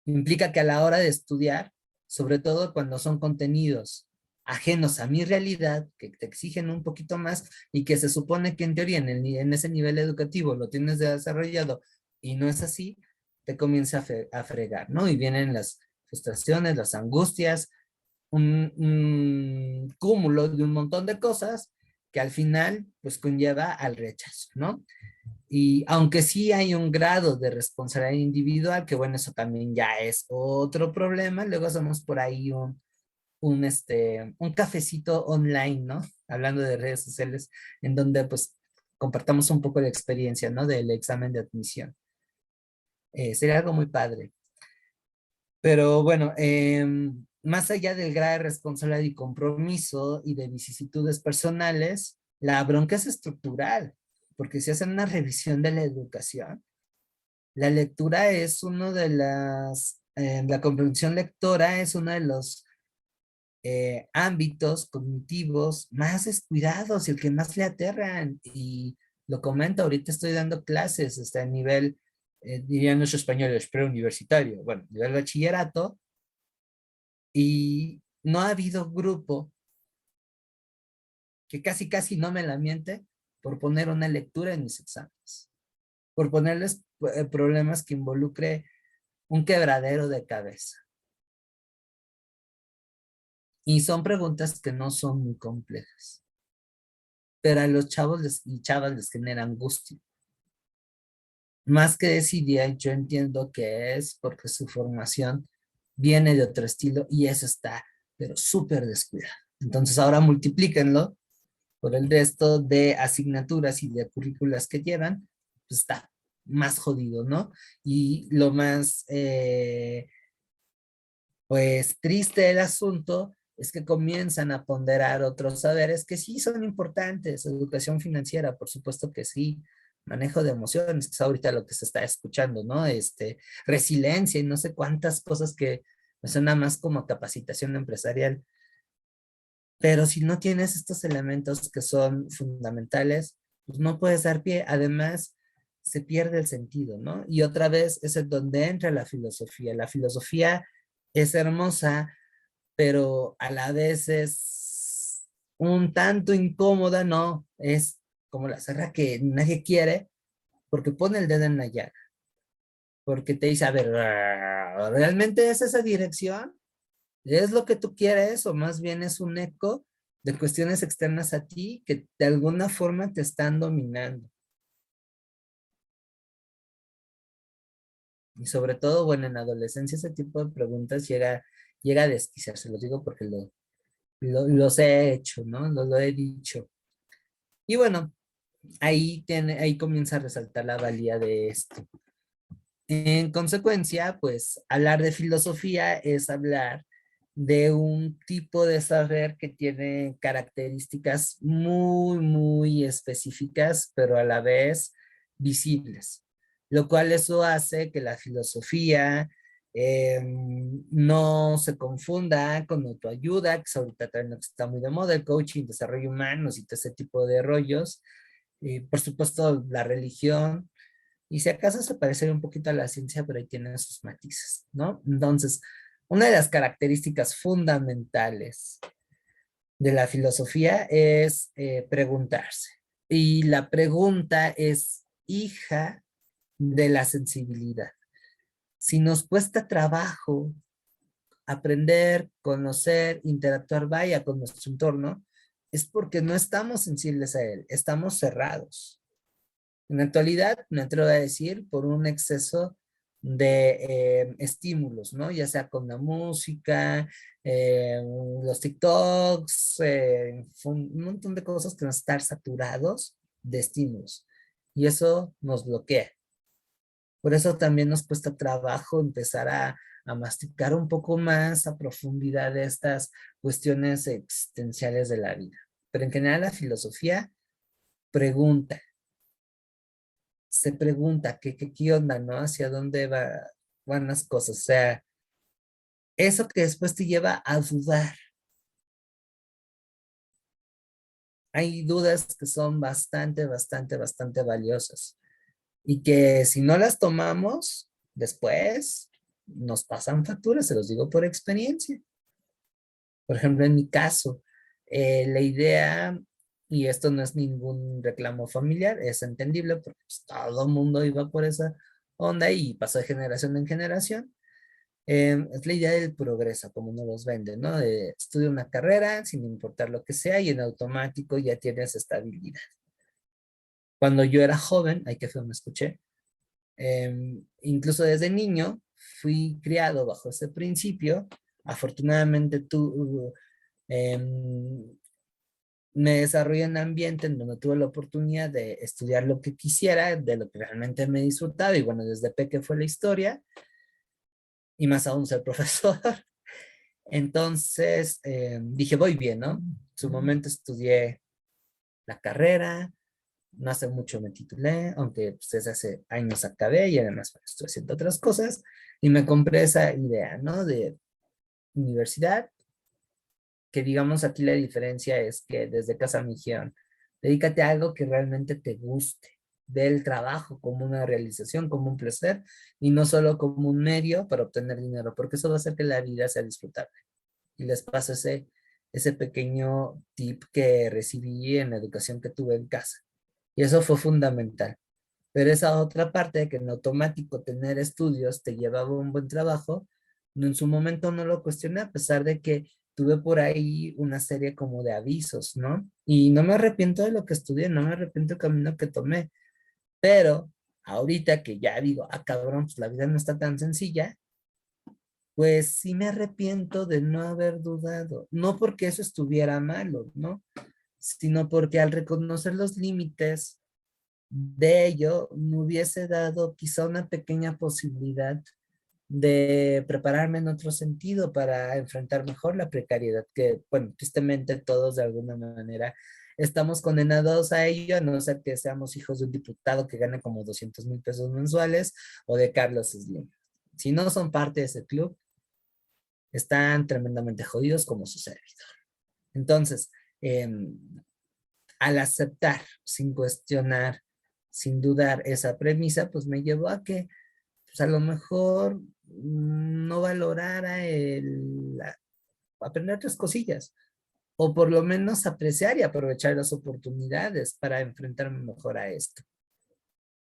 implica que a la hora de estudiar, sobre todo cuando son contenidos ajenos a mi realidad, que te exigen un poquito más y que se supone que en teoría en ese nivel educativo lo tienes desarrollado y no es así, te comienza a fregar, ¿no? Y vienen las frustraciones, las angustias, un cúmulo de un montón de cosas que al final pues conlleva al rechazo, ¿no? Y aunque sí hay un grado de responsabilidad individual, que bueno, eso también ya es otro problema, luego hacemos por ahí un cafecito online, ¿no? Hablando de redes sociales, en donde pues compartamos un poco de experiencia, ¿no? Del examen de admisión. Sería algo muy padre. Pero bueno, más allá del grado de responsabilidad y compromiso y de vicisitudes personales, la bronca es estructural, porque si hacen una revisión de la educación, la lectura es uno de la comprensión lectora es uno de los ámbitos cognitivos más descuidados y el que más le aterran. Y lo comento, ahorita estoy dando clases, a nivel, dirían los españoles, preuniversitario, bueno, nivel bachillerato, y no ha habido grupo que casi casi no me la miente por poner una lectura en mis exámenes, por ponerles problemas que involucre un quebradero de cabeza. Y son preguntas que no son muy complejas, pero a los chavos y chavas les genera angustia. Más que desidia, yo entiendo que es porque su formación viene de otro estilo y eso está, pero súper descuidado. Entonces ahora multiplíquenlo por el resto de asignaturas y de currículas que llevan, pues está más jodido, ¿no? Y lo más, pues, triste del asunto es que comienzan a ponderar otros saberes que sí son importantes. Educación financiera, por supuesto que sí. Manejo de emociones, que es ahorita lo que se está escuchando, ¿no? Resiliencia y no sé cuántas cosas que me suena más como capacitación empresarial. Pero si no tienes estos elementos que son fundamentales, pues no puedes dar pie. Además, se pierde el sentido, ¿no? Y otra vez es en donde entra la filosofía. La filosofía es hermosa, pero a la vez es un tanto incómoda, ¿no? Es como la serra que nadie quiere, porque pone el dedo en la llaga. Porque te dice, a ver, ¿realmente es esa dirección? ¿Es lo que tú quieres o más bien es un eco de cuestiones externas a ti que de alguna forma te están dominando? Y sobre todo, bueno, en la adolescencia ese tipo de preguntas llega a desquiciarse, lo digo porque los he hecho, ¿no? Lo he dicho. Y bueno, ahí comienza a resaltar la valía de esto. En consecuencia, pues hablar de filosofía es hablar de un tipo de saber que tiene características muy, muy específicas, pero a la vez visibles, lo cual eso hace que la filosofía no se confunda con autoayuda, que es ahorita también lo que está muy de moda, el coaching, desarrollo humano y todo ese tipo de rollos. Por supuesto, la religión, y si acaso se parece un poquito a la ciencia, pero ahí tienen sus matices, ¿no? Entonces, una de las características fundamentales de la filosofía es preguntarse. Y la pregunta es hija de la sensibilidad. Si nos cuesta trabajo aprender, conocer, interactuar, vaya, con nuestro entorno, es porque no estamos sensibles a él, estamos cerrados. En la actualidad, me atrevo a decir, por un exceso de estímulos, ¿no? Ya sea con la música, los TikToks, un montón de cosas que nos están saturados de estímulos. Y eso nos bloquea. Por eso también nos cuesta trabajo empezar a masticar un poco más a profundidad de estas cuestiones existenciales de la vida. Pero en general la filosofía pregunta, se pregunta qué onda, ¿no? Hacia dónde van las cosas. O sea, eso que después te lleva a dudar. Hay dudas que son bastante, bastante, bastante valiosas. Y que si no las tomamos, después nos pasan facturas, se los digo por experiencia. Por ejemplo, en mi caso, la idea, y esto no es ningún reclamo familiar, es entendible porque pues, todo el mundo iba por esa onda y pasó de generación en generación. Es la idea del progreso, como uno los vende, ¿no? Estudia una carrera sin importar lo que sea y en automático ya tienes estabilidad. Cuando yo era joven, ay, qué feo me escuché, incluso desde niño fui criado bajo ese principio. Afortunadamente me desarrollé en un ambiente en donde tuve la oportunidad de estudiar lo que quisiera, de lo que realmente me disfrutaba, y bueno, desde peque fue la historia, y más aún ser profesor. Entonces dije, voy bien, ¿no? En su momento estudié la carrera, no hace mucho me titulé, aunque pues, desde hace años acabé y además bueno, estoy haciendo otras cosas, y me compré esa idea, ¿no? De universidad, que digamos aquí la diferencia es que desde casa me dijeron, Dedícate a algo que realmente te guste. Ve el trabajo como una realización, como un placer, y no solo como un medio para obtener dinero, porque eso va a hacer que la vida sea disfrutable. Y les paso ese pequeño tip que recibí en la educación que tuve en casa. Y eso fue fundamental. Pero esa otra parte de que en automático tener estudios te llevaba a un buen trabajo, en su momento no lo cuestioné, a pesar de que tuve por ahí una serie como de avisos, ¿no? Y no me arrepiento de lo que estudié, no me arrepiento del camino que tomé, pero ahorita que ya digo, ah, cabrón, pues la vida no está tan sencilla, pues sí me arrepiento de no haber dudado, no porque eso estuviera malo, ¿no? Sino porque al reconocer los límites de ello, me hubiese dado quizá una pequeña posibilidad de prepararme en otro sentido para enfrentar mejor la precariedad, que, bueno, tristemente todos de alguna manera estamos condenados a ello, a no ser que seamos hijos de un diputado que gane como 200,000 pesos mensuales o de Carlos Slim. Si no son parte de ese club, están tremendamente jodidos como su servidor. Entonces, al aceptar, sin cuestionar, sin dudar esa premisa, pues me llevó a que pues a lo mejor no valorara aprender otras cosillas, o por lo menos apreciar y aprovechar las oportunidades para enfrentarme mejor a esto,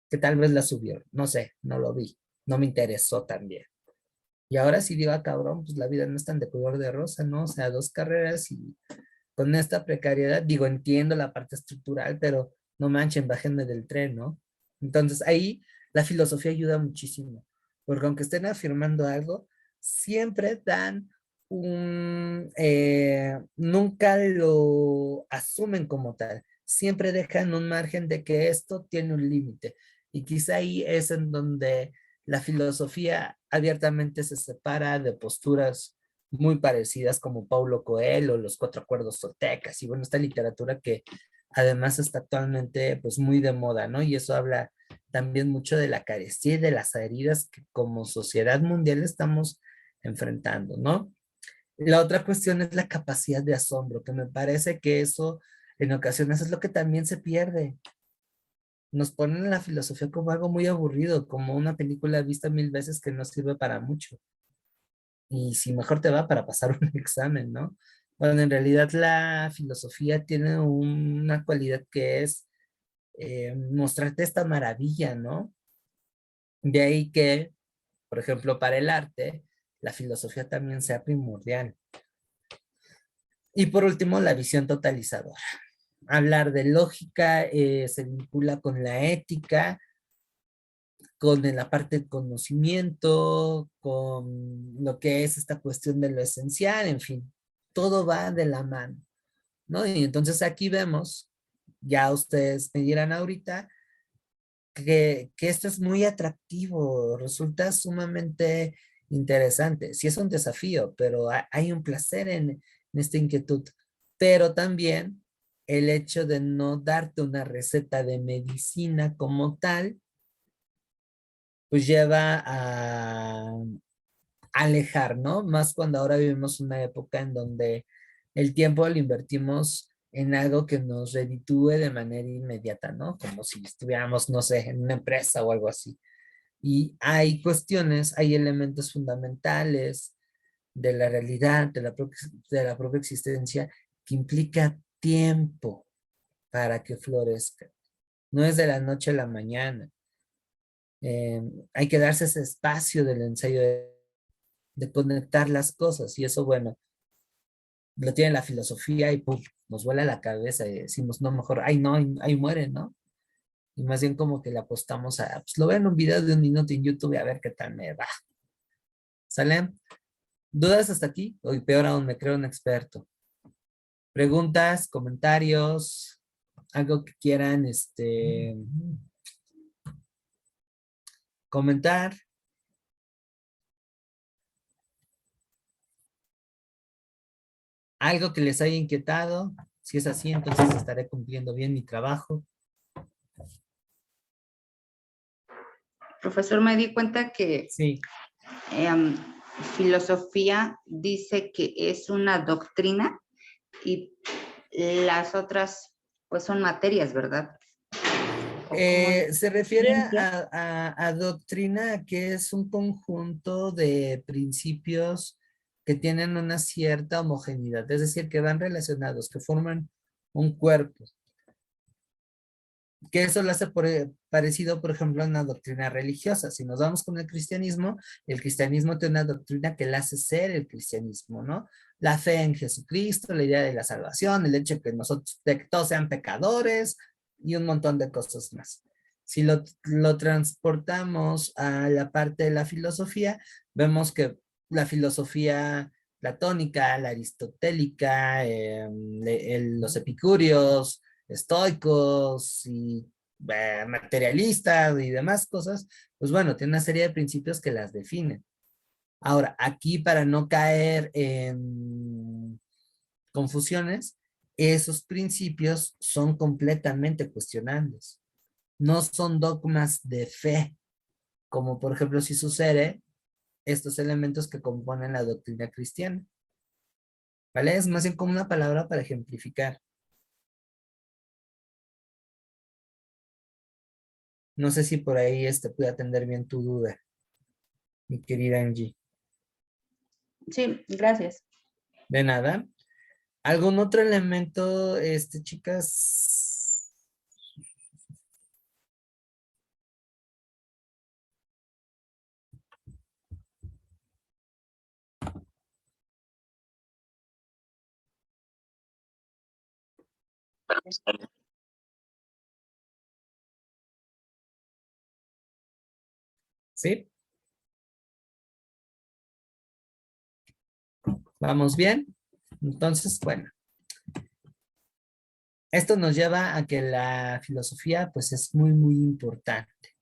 que tal vez las subieron, no sé, no lo vi, no me interesó también. Y ahora sí digo, ah, cabrón, pues la vida no es tan de color de rosa, ¿no? O sea, 2 carreras y con esta precariedad, digo, entiendo la parte estructural, pero no manchen, bájenme del tren, ¿no? Entonces ahí la filosofía ayuda muchísimo, porque aunque estén afirmando algo, siempre dan nunca lo asumen como tal, siempre dejan un margen de que esto tiene un límite. Y quizá ahí es en donde la filosofía abiertamente se separa de posturas muy parecidas como Paulo Coelho, los 4 acuerdos toltecas y bueno, esta literatura que además está actualmente pues muy de moda, ¿no? Y eso habla también mucho de la carestía y de las heridas que como sociedad mundial estamos enfrentando, ¿no? La otra cuestión es la capacidad de asombro, que me parece que eso en ocasiones es lo que también se pierde. Nos ponen la filosofía como algo muy aburrido, como una película vista 1000 veces que no sirve para mucho y si mejor te va para pasar un examen, ¿no? Bueno, en realidad la filosofía tiene una cualidad que es mostrarte esta maravilla, ¿no? De ahí que, por ejemplo, para el arte, la filosofía también sea primordial. Y por último, la visión totalizadora. Hablar de lógica se vincula con la ética, con la parte de conocimiento, con lo que es esta cuestión de lo esencial, en fin, todo va de la mano, ¿no? Y entonces aquí vemos, ya ustedes me dirán ahorita, que esto es muy atractivo, resulta sumamente interesante. Sí es un desafío, pero hay un placer en esta inquietud, pero también el hecho de no darte una receta de medicina como tal, pues lleva a alejar, ¿no? Más cuando ahora vivimos una época en donde el tiempo lo invertimos en algo que nos reditúe de manera inmediata, ¿no? Como si estuviéramos, no sé, en una empresa o algo así. Y hay cuestiones, hay elementos fundamentales de la realidad, de la propia existencia, que implica tiempo para que florezca. No es de la noche a la mañana. Hay que darse ese espacio del ensayo de conectar las cosas y eso, bueno, lo tiene la filosofía y pum, nos vuela la cabeza y decimos, no, mejor, ay, no, ahí muere, ¿no? Y más bien como que le apostamos a, pues lo veo en un video de 1 minuto en YouTube y a ver qué tal me va. ¿Sale? ¿Dudas hasta aquí? O peor aún, me creo un experto. Preguntas, comentarios, algo que quieran, comentar. Algo que les haya inquietado. Si es así, entonces estaré cumpliendo bien mi trabajo. Profesor, me di cuenta que Sí, filosofía dice que es una doctrina y las otras pues son materias, ¿verdad? ¿O cómo Se refiere ciencia? a doctrina, que es un conjunto de principios que tienen una cierta homogeneidad, es decir, que van relacionados, que forman un cuerpo. Que eso lo hace parecido, por ejemplo, a una doctrina religiosa. Si nos vamos con el cristianismo tiene una doctrina que le hace ser el cristianismo, ¿no? La fe en Jesucristo, la idea de la salvación, el hecho de que todos sean pecadores y un montón de cosas más. Si lo transportamos a la parte de la filosofía, vemos que la filosofía platónica, la aristotélica, los epicúreos, estoicos y materialistas y demás cosas, pues bueno, tiene una serie de principios que las definen. Ahora, aquí para no caer en confusiones, esos principios son completamente cuestionables. No son dogmas de fe, como por ejemplo si sucede estos elementos que componen la doctrina cristiana. ¿Vale? Es más bien como una palabra para ejemplificar. No sé si por ahí puede atender bien tu duda, mi querida Angie. Sí, gracias. De nada. ¿Algún otro elemento, chicas? ¿Sí? ¿Vamos bien? Entonces, bueno, esto nos lleva a que la filosofía, pues, es muy, muy importante.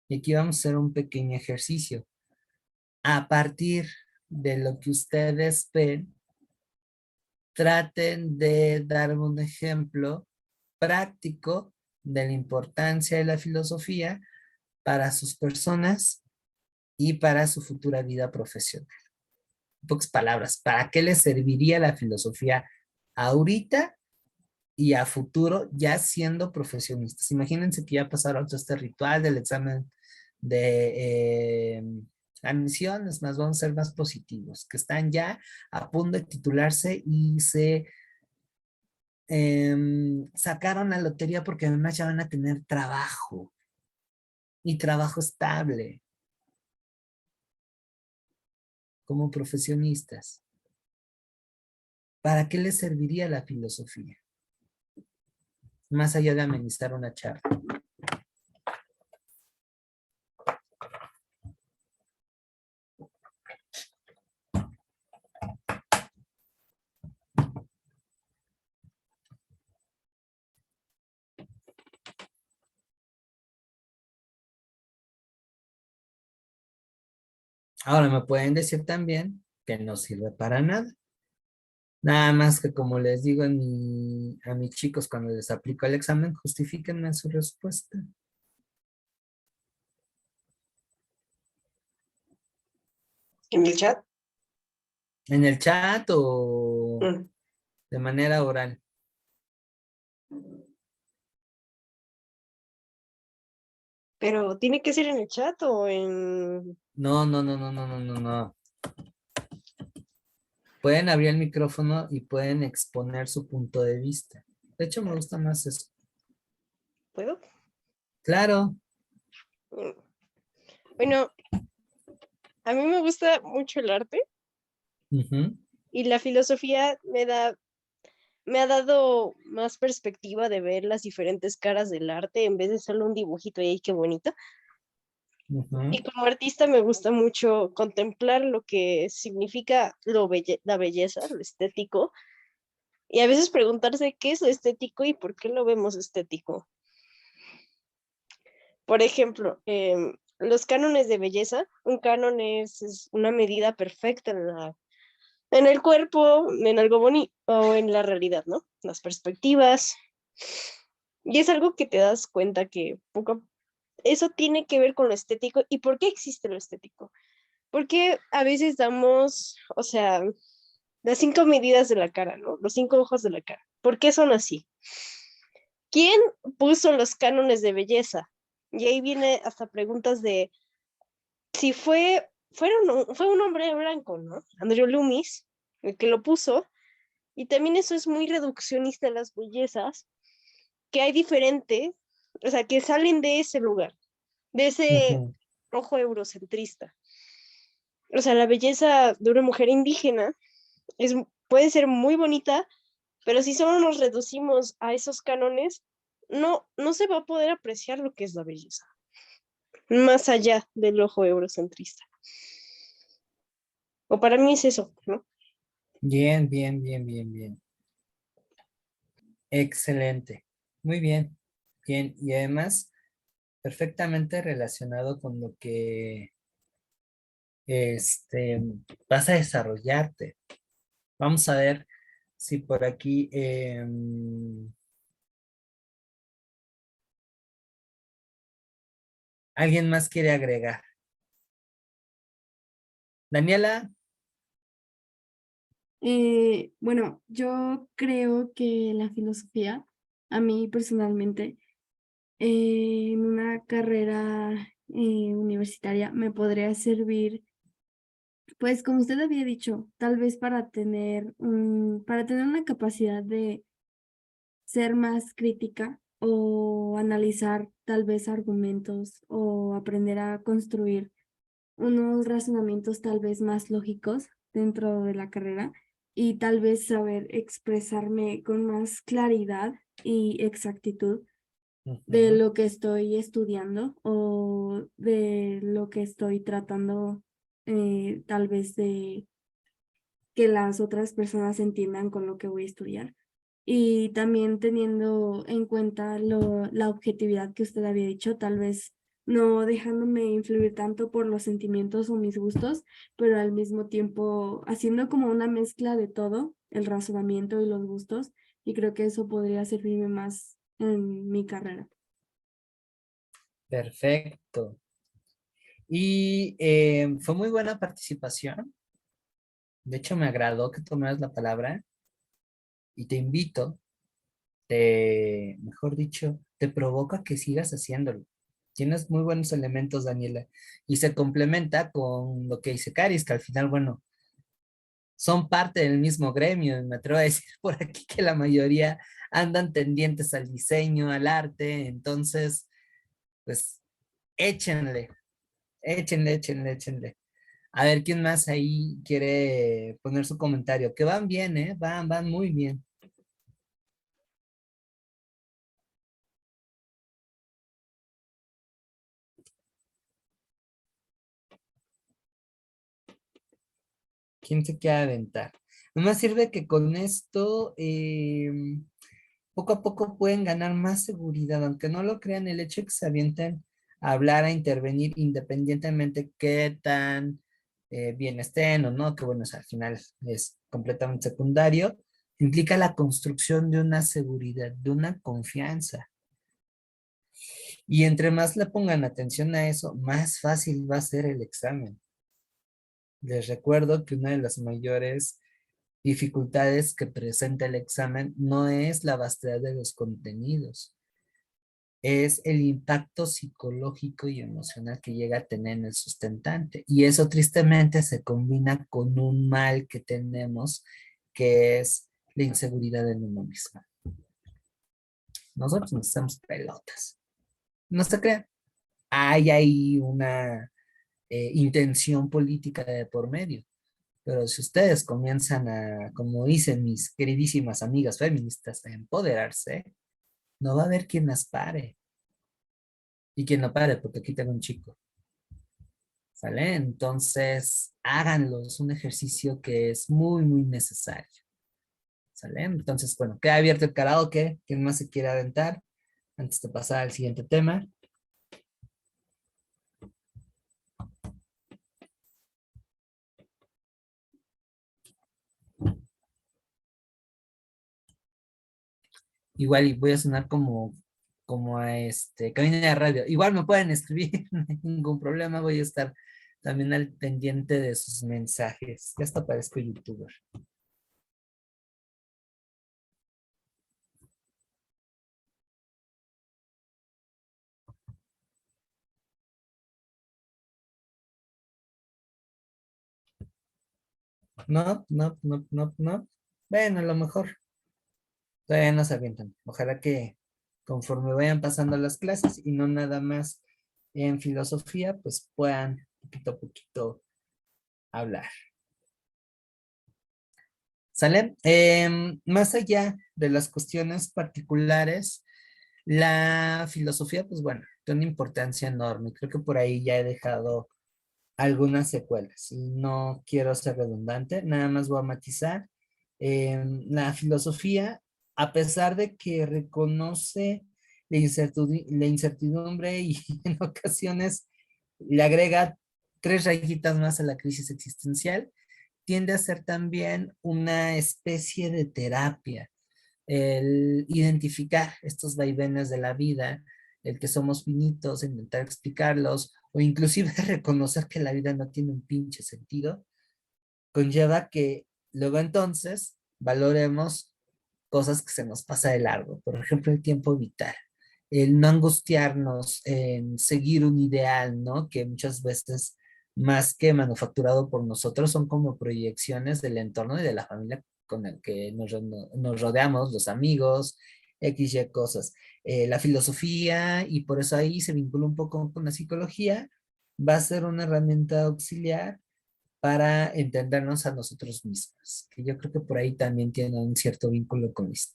Y aquí vamos a hacer un pequeño ejercicio. A partir de lo que ustedes ven, traten de darme un ejemplo práctico de la importancia de la filosofía para sus personas y para su futura vida profesional. En pocas palabras, ¿para qué les serviría la filosofía ahorita y a futuro ya siendo profesionistas? Imagínense que ya pasaron todo este ritual del examen de admisión, es más, vamos a ser más positivos, que están ya a punto de titularse y se sacaron la lotería porque además ya van a tener trabajo y trabajo estable como profesionistas. ¿Para qué les serviría la filosofía? Más allá de amenizar una charla. Ahora me pueden decir también que no sirve para nada. Nada más que como les digo a mis chicos cuando les aplico el examen, justifíquenme su respuesta. ¿En el chat? En el chat o Mm. de manera oral. Pero ¿tiene que ser en el chat o en...? No, no, no, no, no, no, no, no. Pueden abrir el micrófono y pueden exponer su punto de vista. De hecho, me gusta más eso. ¿Puedo? Claro. Mm. Bueno, a mí me gusta mucho el arte Ujú. y la filosofía me ha dado más perspectiva de ver las diferentes caras del arte en vez de solo un dibujito y ¡ay, qué bonito! Ujú. Y como artista me gusta mucho contemplar lo que significa la belleza, lo estético, y a veces preguntarse qué es lo estético y por qué lo vemos estético. Por ejemplo, los cánones de belleza, un canon es una medida perfecta en el cuerpo, en algo bonito o en la realidad, ¿no? Las perspectivas. Y es algo que te das cuenta que eso tiene que ver con lo estético. ¿Y por qué existe lo estético? Porque a veces damos, o sea, las 5 medidas de la cara, ¿no? Los 5 ojos de la cara. ¿Por qué son así? ¿quién puso los cánones de belleza? Y ahí viene hasta preguntas de si fue un hombre blanco, ¿no? Andrew Loomis, el que lo puso, y también eso es muy reduccionista de las bellezas, que hay diferente, o sea, que salen de ese lugar, de ese Ujú. ojo eurocentrista. O sea, la belleza de una mujer indígena es, puede ser muy bonita, pero si solo nos reducimos a esos cánones, no se va a poder apreciar lo que es la belleza, más allá del ojo eurocentrista. O para mí es eso, ¿no? Bien, bien, bien, bien, bien. Excelente. Muy bien. Bien. Y además, perfectamente relacionado con lo que este, vas a desarrollarte. Vamos a ver si por aquí alguien más quiere agregar. Daniela, Bueno, yo creo que la filosofía, a mí personalmente, en una carrera universitaria me podría servir, pues como usted había dicho, tal vez para tener una capacidad de ser más crítica o analizar tal vez argumentos o aprender a construir unos razonamientos tal vez más lógicos dentro de la carrera y tal vez saber expresarme con más claridad y exactitud de ujú, lo que estoy estudiando o de lo que estoy tratando, tal vez de que las otras personas entiendan con lo que voy a estudiar. Y también teniendo en cuenta la objetividad que usted había dicho, tal vez no dejándome influir tanto por los sentimientos o mis gustos, pero al mismo tiempo haciendo como una mezcla de todo, el razonamiento y los gustos, y creo que eso podría servirme más en mi carrera. perfecto. Y fue muy buena participación. De hecho, me agradó que tomaras la palabra y te invito, mejor dicho, te provoca que sigas haciéndolo. Tienes muy buenos elementos, Daniela, y se complementa con lo que dice Caris, que al final, bueno, son parte del mismo gremio. Me atrevo a decir por aquí que la mayoría andan tendientes al diseño, al arte, entonces, pues, échenle, échenle, échenle, échenle. A ver, ¿quién más ahí quiere poner su comentario? Que van bien, ¿eh? Van muy bien. ¿Quién se quiere aventar? Nomás sirve que con esto poco a poco pueden ganar más seguridad, aunque no lo crean, el hecho de que se avienten a hablar, a intervenir, independientemente qué tan bien estén o no, que bueno, o sea, al final es completamente secundario, implica la construcción de una seguridad, de una confianza. Y entre más le pongan atención a eso, más fácil va a ser el examen. Les recuerdo que una de las mayores dificultades que presenta el examen no es la vastedad de los contenidos, es el impacto psicológico y emocional que llega a tener en el sustentante. Y eso tristemente se combina con un mal que tenemos, que es la inseguridad en uno mismo. Nosotros nos hacemos pelotas. No se crean. Hay ahí una intención política de por medio. Pero si ustedes comienzan a, como dicen mis queridísimas amigas feministas, a empoderarse, no va a haber quien las pare. Y quien lo pare, porque aquí tengo un chico. ¿Sale? Entonces, háganlo. Es un ejercicio que es muy, muy necesario. ¿Sale? Entonces, bueno, queda abierto el karaoke. ¿Quién más se quiere aventar? Antes de pasar al siguiente tema. Igual y voy a sonar como a cabina de radio. Igual me pueden escribir, no hay ningún problema. Voy a estar también al pendiente de sus mensajes. Ya hasta parezco youtuber. No, no, no, no, no. Bueno, a lo mejor todavía no se avientan. Ojalá que conforme vayan pasando las clases y no nada más en filosofía, pues puedan poquito a poquito hablar. ¿Sale? Más allá de las cuestiones particulares, la filosofía, pues bueno, tiene una importancia enorme. Creo que por ahí ya he dejado algunas secuelas. Y no quiero ser redundante, nada más voy a matizar. La filosofía, a pesar de que reconoce la incertidumbre y en ocasiones le agrega 3 rayitas más a la crisis existencial, tiende a ser también una especie de terapia. El identificar estos vaivenes de la vida, el que somos finitos, intentar explicarlos, o inclusive reconocer que la vida no tiene un pinche sentido, conlleva que luego entonces valoremos cosas que se nos pasa de largo. Por ejemplo, el tiempo vital, el no angustiarnos en seguir un ideal, ¿no? Que muchas veces, más que manufacturado por nosotros, son como proyecciones del entorno y de la familia con el que nos rodeamos, los amigos, X, Y cosas. La filosofía, y por eso ahí se vincula un poco con la psicología, va a ser una herramienta auxiliar para entendernos a nosotros mismos, que yo creo que por ahí también tiene un cierto vínculo con esto.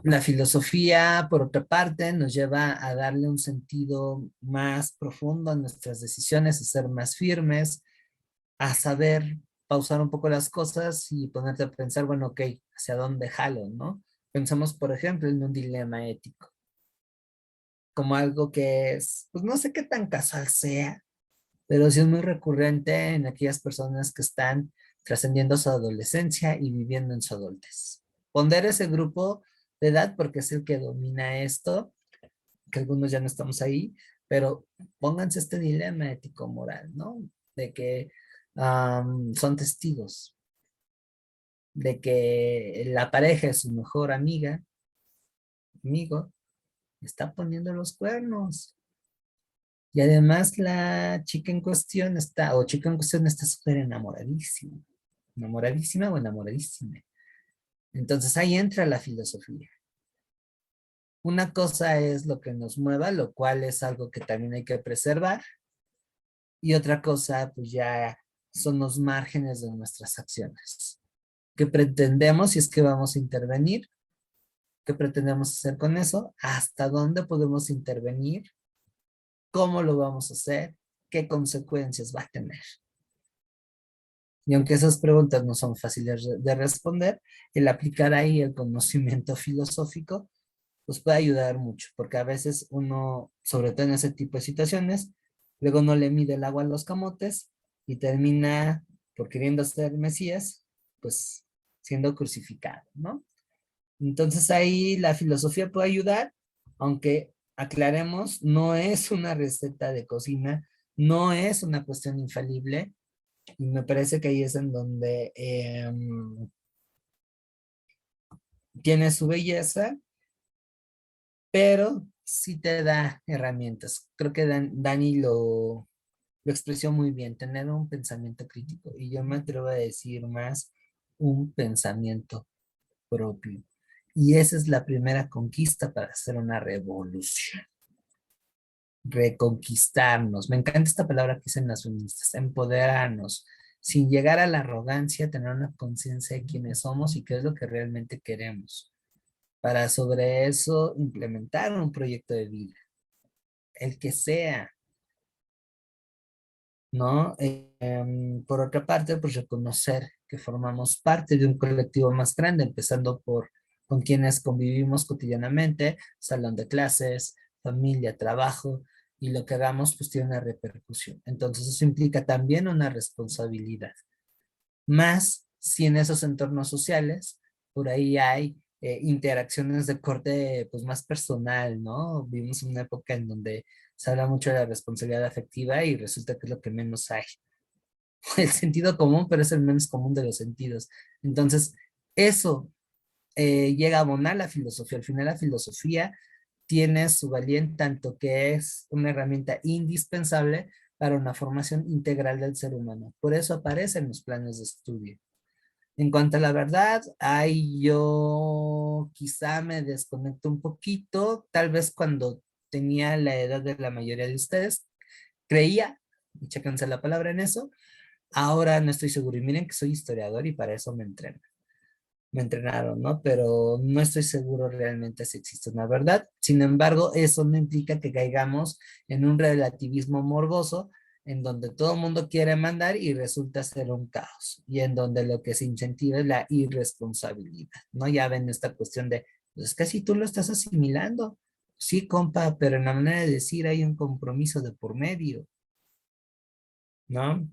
La filosofía, por otra parte, nos lleva a darle un sentido más profundo a nuestras decisiones, a ser más firmes, a saber pausar un poco las cosas y ponerte a pensar, bueno, ok, ¿hacia dónde jalo, no? Pensamos, por ejemplo, en un dilema ético, como algo que es, pues no sé qué tan casual sea, pero sí es muy recurrente en aquellas personas que están trascendiendo su adolescencia y viviendo en su adultez. Pondera ese grupo de edad porque es el que domina esto, que algunos ya no estamos ahí, pero pónganse este dilema ético-moral, ¿no? De que son testigos, de que la pareja es su mejor amiga, amigo, está poniendo los cuernos. Y además la chica en cuestión está, o chica en cuestión está súper enamoradísima. Enamoradísima o enamoradísima. Entonces ahí entra la filosofía. Una cosa es lo que nos mueva, lo cual es algo que también hay que preservar. Y otra cosa, pues ya son los márgenes de nuestras acciones. ¿Qué pretendemos si es que vamos a intervenir? ¿Qué pretendemos hacer con eso? ¿Hasta dónde podemos intervenir? ¿Cómo lo vamos a hacer? ¿Qué consecuencias va a tener? Y aunque esas preguntas no son fáciles de responder, el aplicar ahí el conocimiento filosófico, pues puede ayudar mucho, porque a veces uno, sobre todo en ese tipo de situaciones, luego no le mide el agua a los camotes y termina, por queriendo ser Mesías, pues siendo crucificado, ¿no? Entonces ahí la filosofía puede ayudar, aunque aclaremos, no es una receta de cocina, no es una cuestión infalible, y me parece que ahí es en donde tiene su belleza, pero sí te da herramientas. Creo que Dani lo expresó muy bien, tener un pensamiento crítico. Y yo me atrevo a decir más un pensamiento propio. Y esa es la primera conquista para hacer una revolución. Reconquistarnos. Me encanta esta palabra que dicen las feministas, empoderarnos, sin llegar a la arrogancia, tener una conciencia de quiénes somos y qué es lo que realmente queremos, para sobre eso implementar un proyecto de vida, el que sea, ¿no? Por otra parte, pues reconocer que formamos parte de un colectivo más grande, empezando por con quienes convivimos cotidianamente, salón de clases, familia, trabajo, y lo que hagamos pues tiene una repercusión. Entonces eso implica también una responsabilidad. Más si en esos entornos sociales, por ahí hay interacciones de corte pues más personal, ¿no? Vivimos en una época en donde se habla mucho de la responsabilidad afectiva y resulta que es lo que menos hay. El sentido común, pero es el menos común de los sentidos. Entonces, eso llega a abonar la filosofía. Al final la filosofía tiene su valía en tanto que es una herramienta indispensable para una formación integral del ser humano. Por eso aparecen los planes de estudio. En cuanto a la verdad, ahí yo quizá me desconecto un poquito, tal vez cuando tenía la edad de la mayoría de ustedes, creía, y chéquense la palabra en eso, ahora no estoy seguro. Y miren que soy historiador y para eso me entrenaron, ¿no? Pero no estoy seguro realmente si existe una verdad. Sin embargo, eso no implica que caigamos en un relativismo morboso en donde todo el mundo quiere mandar y resulta ser un caos, y en donde lo que se incentiva es la irresponsabilidad, ¿no? Ya ven esta cuestión de, pues es que si tú lo estás asimilando, sí, compa, pero en la manera de decir hay un compromiso de por medio, ¿no?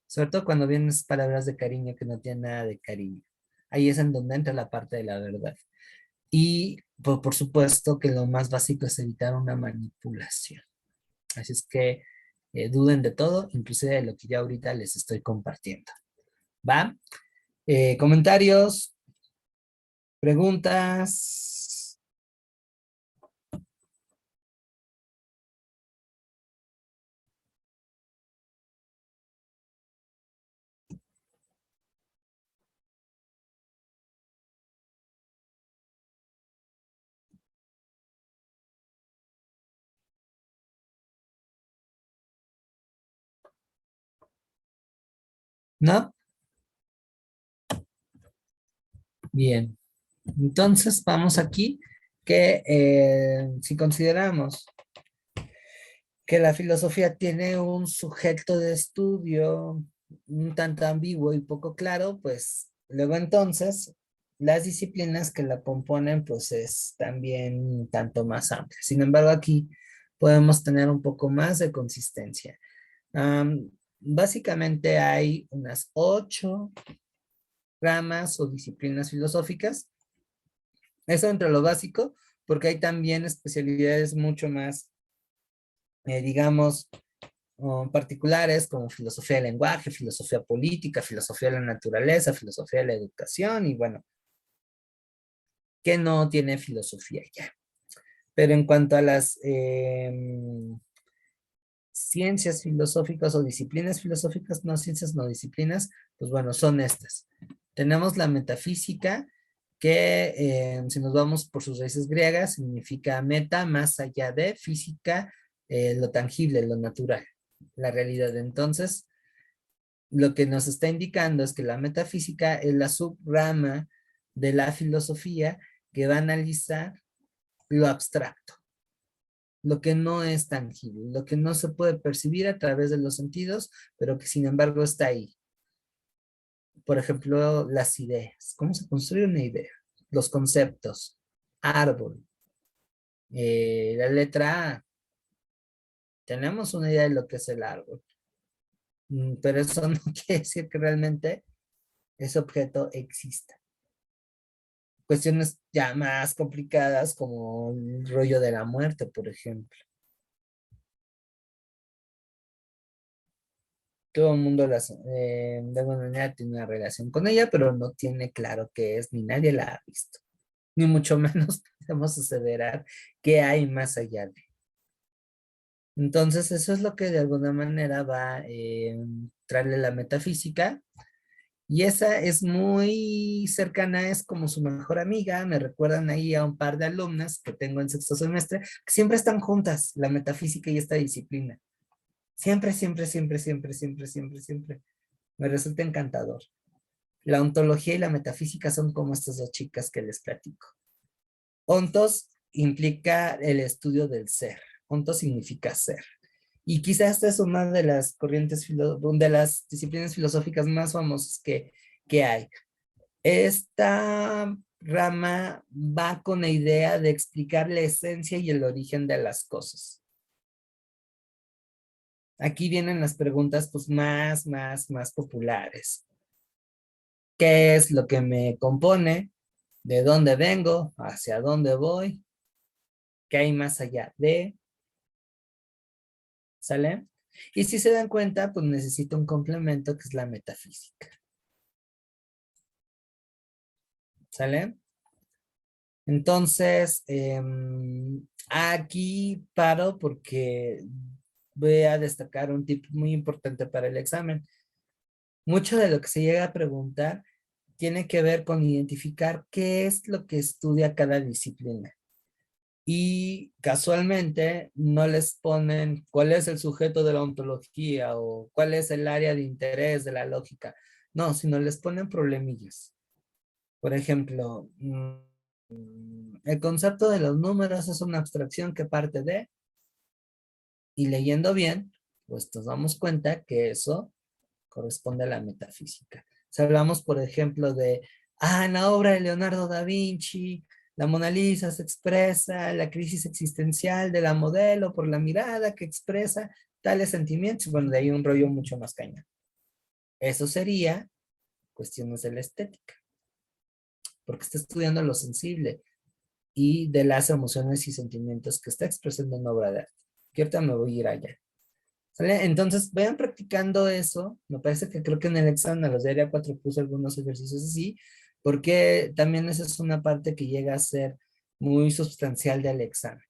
Sobre todo cuando vienen palabras de cariño que no tienen nada de cariño. Ahí es en donde entra la parte de la verdad. Y por supuesto que lo más básico es evitar una manipulación. Así es que duden de todo, inclusive de lo que ya ahorita les estoy compartiendo. ¿Va? Comentarios, preguntas. ¿No? Bien. Entonces vamos aquí que si consideramos que la filosofía tiene un sujeto de estudio un tanto ambiguo y poco claro, pues luego entonces las disciplinas que la componen pues es también un tanto más amplia. Sin embargo, aquí podemos tener un poco más de consistencia. Básicamente hay unas 8 ramas o disciplinas filosóficas. Eso entre lo básico, porque hay también especialidades mucho más, digamos, particulares como filosofía del lenguaje, filosofía política, filosofía de la naturaleza, filosofía de la educación y bueno, que no tiene filosofía ya. Pero en cuanto a las ciencias filosóficas o disciplinas filosóficas, no ciencias, no disciplinas, pues bueno, son estas. Tenemos la metafísica, que si nos vamos por sus raíces griegas, significa meta, más allá de, física, lo tangible, lo natural, la realidad. Entonces, lo que nos está indicando es que la metafísica es la subrama de la filosofía que va a analizar lo abstracto, lo que no es tangible, lo que no se puede percibir a través de los sentidos, pero que sin embargo está ahí. Por ejemplo, las ideas. ¿Cómo se construye una idea? Los conceptos. Árbol. La letra A. Tenemos una idea de lo que es el árbol. Pero eso no quiere decir que realmente ese objeto exista. Cuestiones ya más complicadas como el rollo de la muerte, por ejemplo. Todo el mundo de alguna manera tiene una relación con ella, pero no tiene claro qué es, ni nadie la ha visto. Ni mucho menos podemos aseverar qué hay más allá de. Entonces, eso es lo que de alguna manera va a traerle la metafísica. Y esa es muy cercana, es como su mejor amiga. Me recuerdan ahí a un par de alumnas que tengo en sexto semestre, que siempre están juntas, la metafísica y esta disciplina. Siempre, siempre, siempre, siempre, siempre, siempre, siempre. Me resulta encantador. La ontología y la metafísica son como estas dos chicas que les platico. Ontos implica el estudio del ser. Ontos significa ser. Y quizás esta es una de las corrientes, de las disciplinas filosóficas más famosas que hay. Esta rama va con la idea de explicar la esencia y el origen de las cosas. Aquí vienen las preguntas pues más populares. ¿Qué es lo que me compone? ¿De dónde vengo? ¿Hacia dónde voy? ¿Qué hay más allá de? ¿Sale? Y si se dan cuenta, pues necesito un complemento que es la metafísica. ¿Sale? Entonces, aquí paro porque voy a destacar un tip muy importante para el examen. Mucho de lo que se llega a preguntar tiene que ver con identificar qué es lo que estudia cada disciplina. Y casualmente no les ponen cuál es el sujeto de la ontología o cuál es el área de interés de la lógica. No, sino les ponen problemillas. Por ejemplo, el concepto de los números es una abstracción que parte de, y leyendo bien, pues nos damos cuenta que eso corresponde a la metafísica. Si hablamos, por ejemplo, en la obra de Leonardo da Vinci, la Mona Lisa se expresa la crisis existencial de la modelo por la mirada que expresa tales sentimientos. Bueno, de ahí un rollo mucho más cañón. Eso sería cuestiones de la estética, porque está estudiando lo sensible y de las emociones y sentimientos que está expresando en obra de arte. Que ahorita me voy a ir allá. ¿Sale? Entonces, vayan practicando eso. Me parece que creo que en el examen a los de área 4 puse algunos ejercicios así, porque también esa es una parte que llega a ser muy sustancial del examen.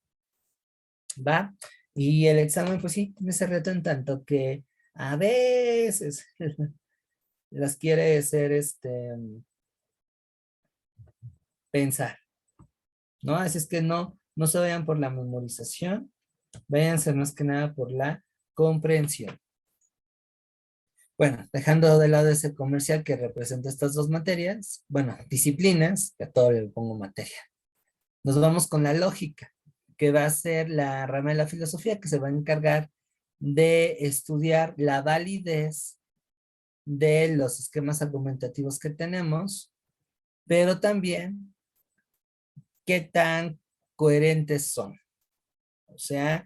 ¿Va? Y el examen, pues sí, tiene ese reto en tanto que a veces las quiere hacer pensar, ¿no? Así es que no se vayan por la memorización, váyanse más que nada por la comprensión. Bueno, dejando de lado ese comercial que representa estas dos materias, bueno, disciplinas, que a todo le pongo materia. Nos vamos con la lógica, que va a ser la rama de la filosofía que se va a encargar de estudiar la validez de los esquemas argumentativos que tenemos, pero también qué tan coherentes son. O sea,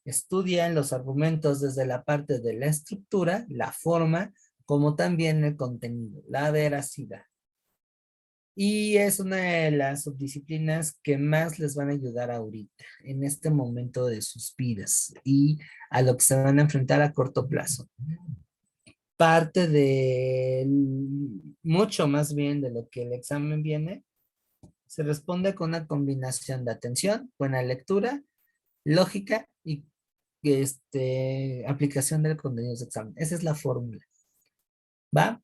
estudian los argumentos desde la parte de la estructura, la forma, como también el contenido, la veracidad. Y es una de las subdisciplinas que más les van a ayudar ahorita, en este momento de sus vidas y a lo que se van a enfrentar a corto plazo. Parte de, mucho más bien de lo que el examen viene, se responde con una combinación de atención, buena lectura, lógica y aplicación del contenido de examen. Esa es la fórmula. ¿Va?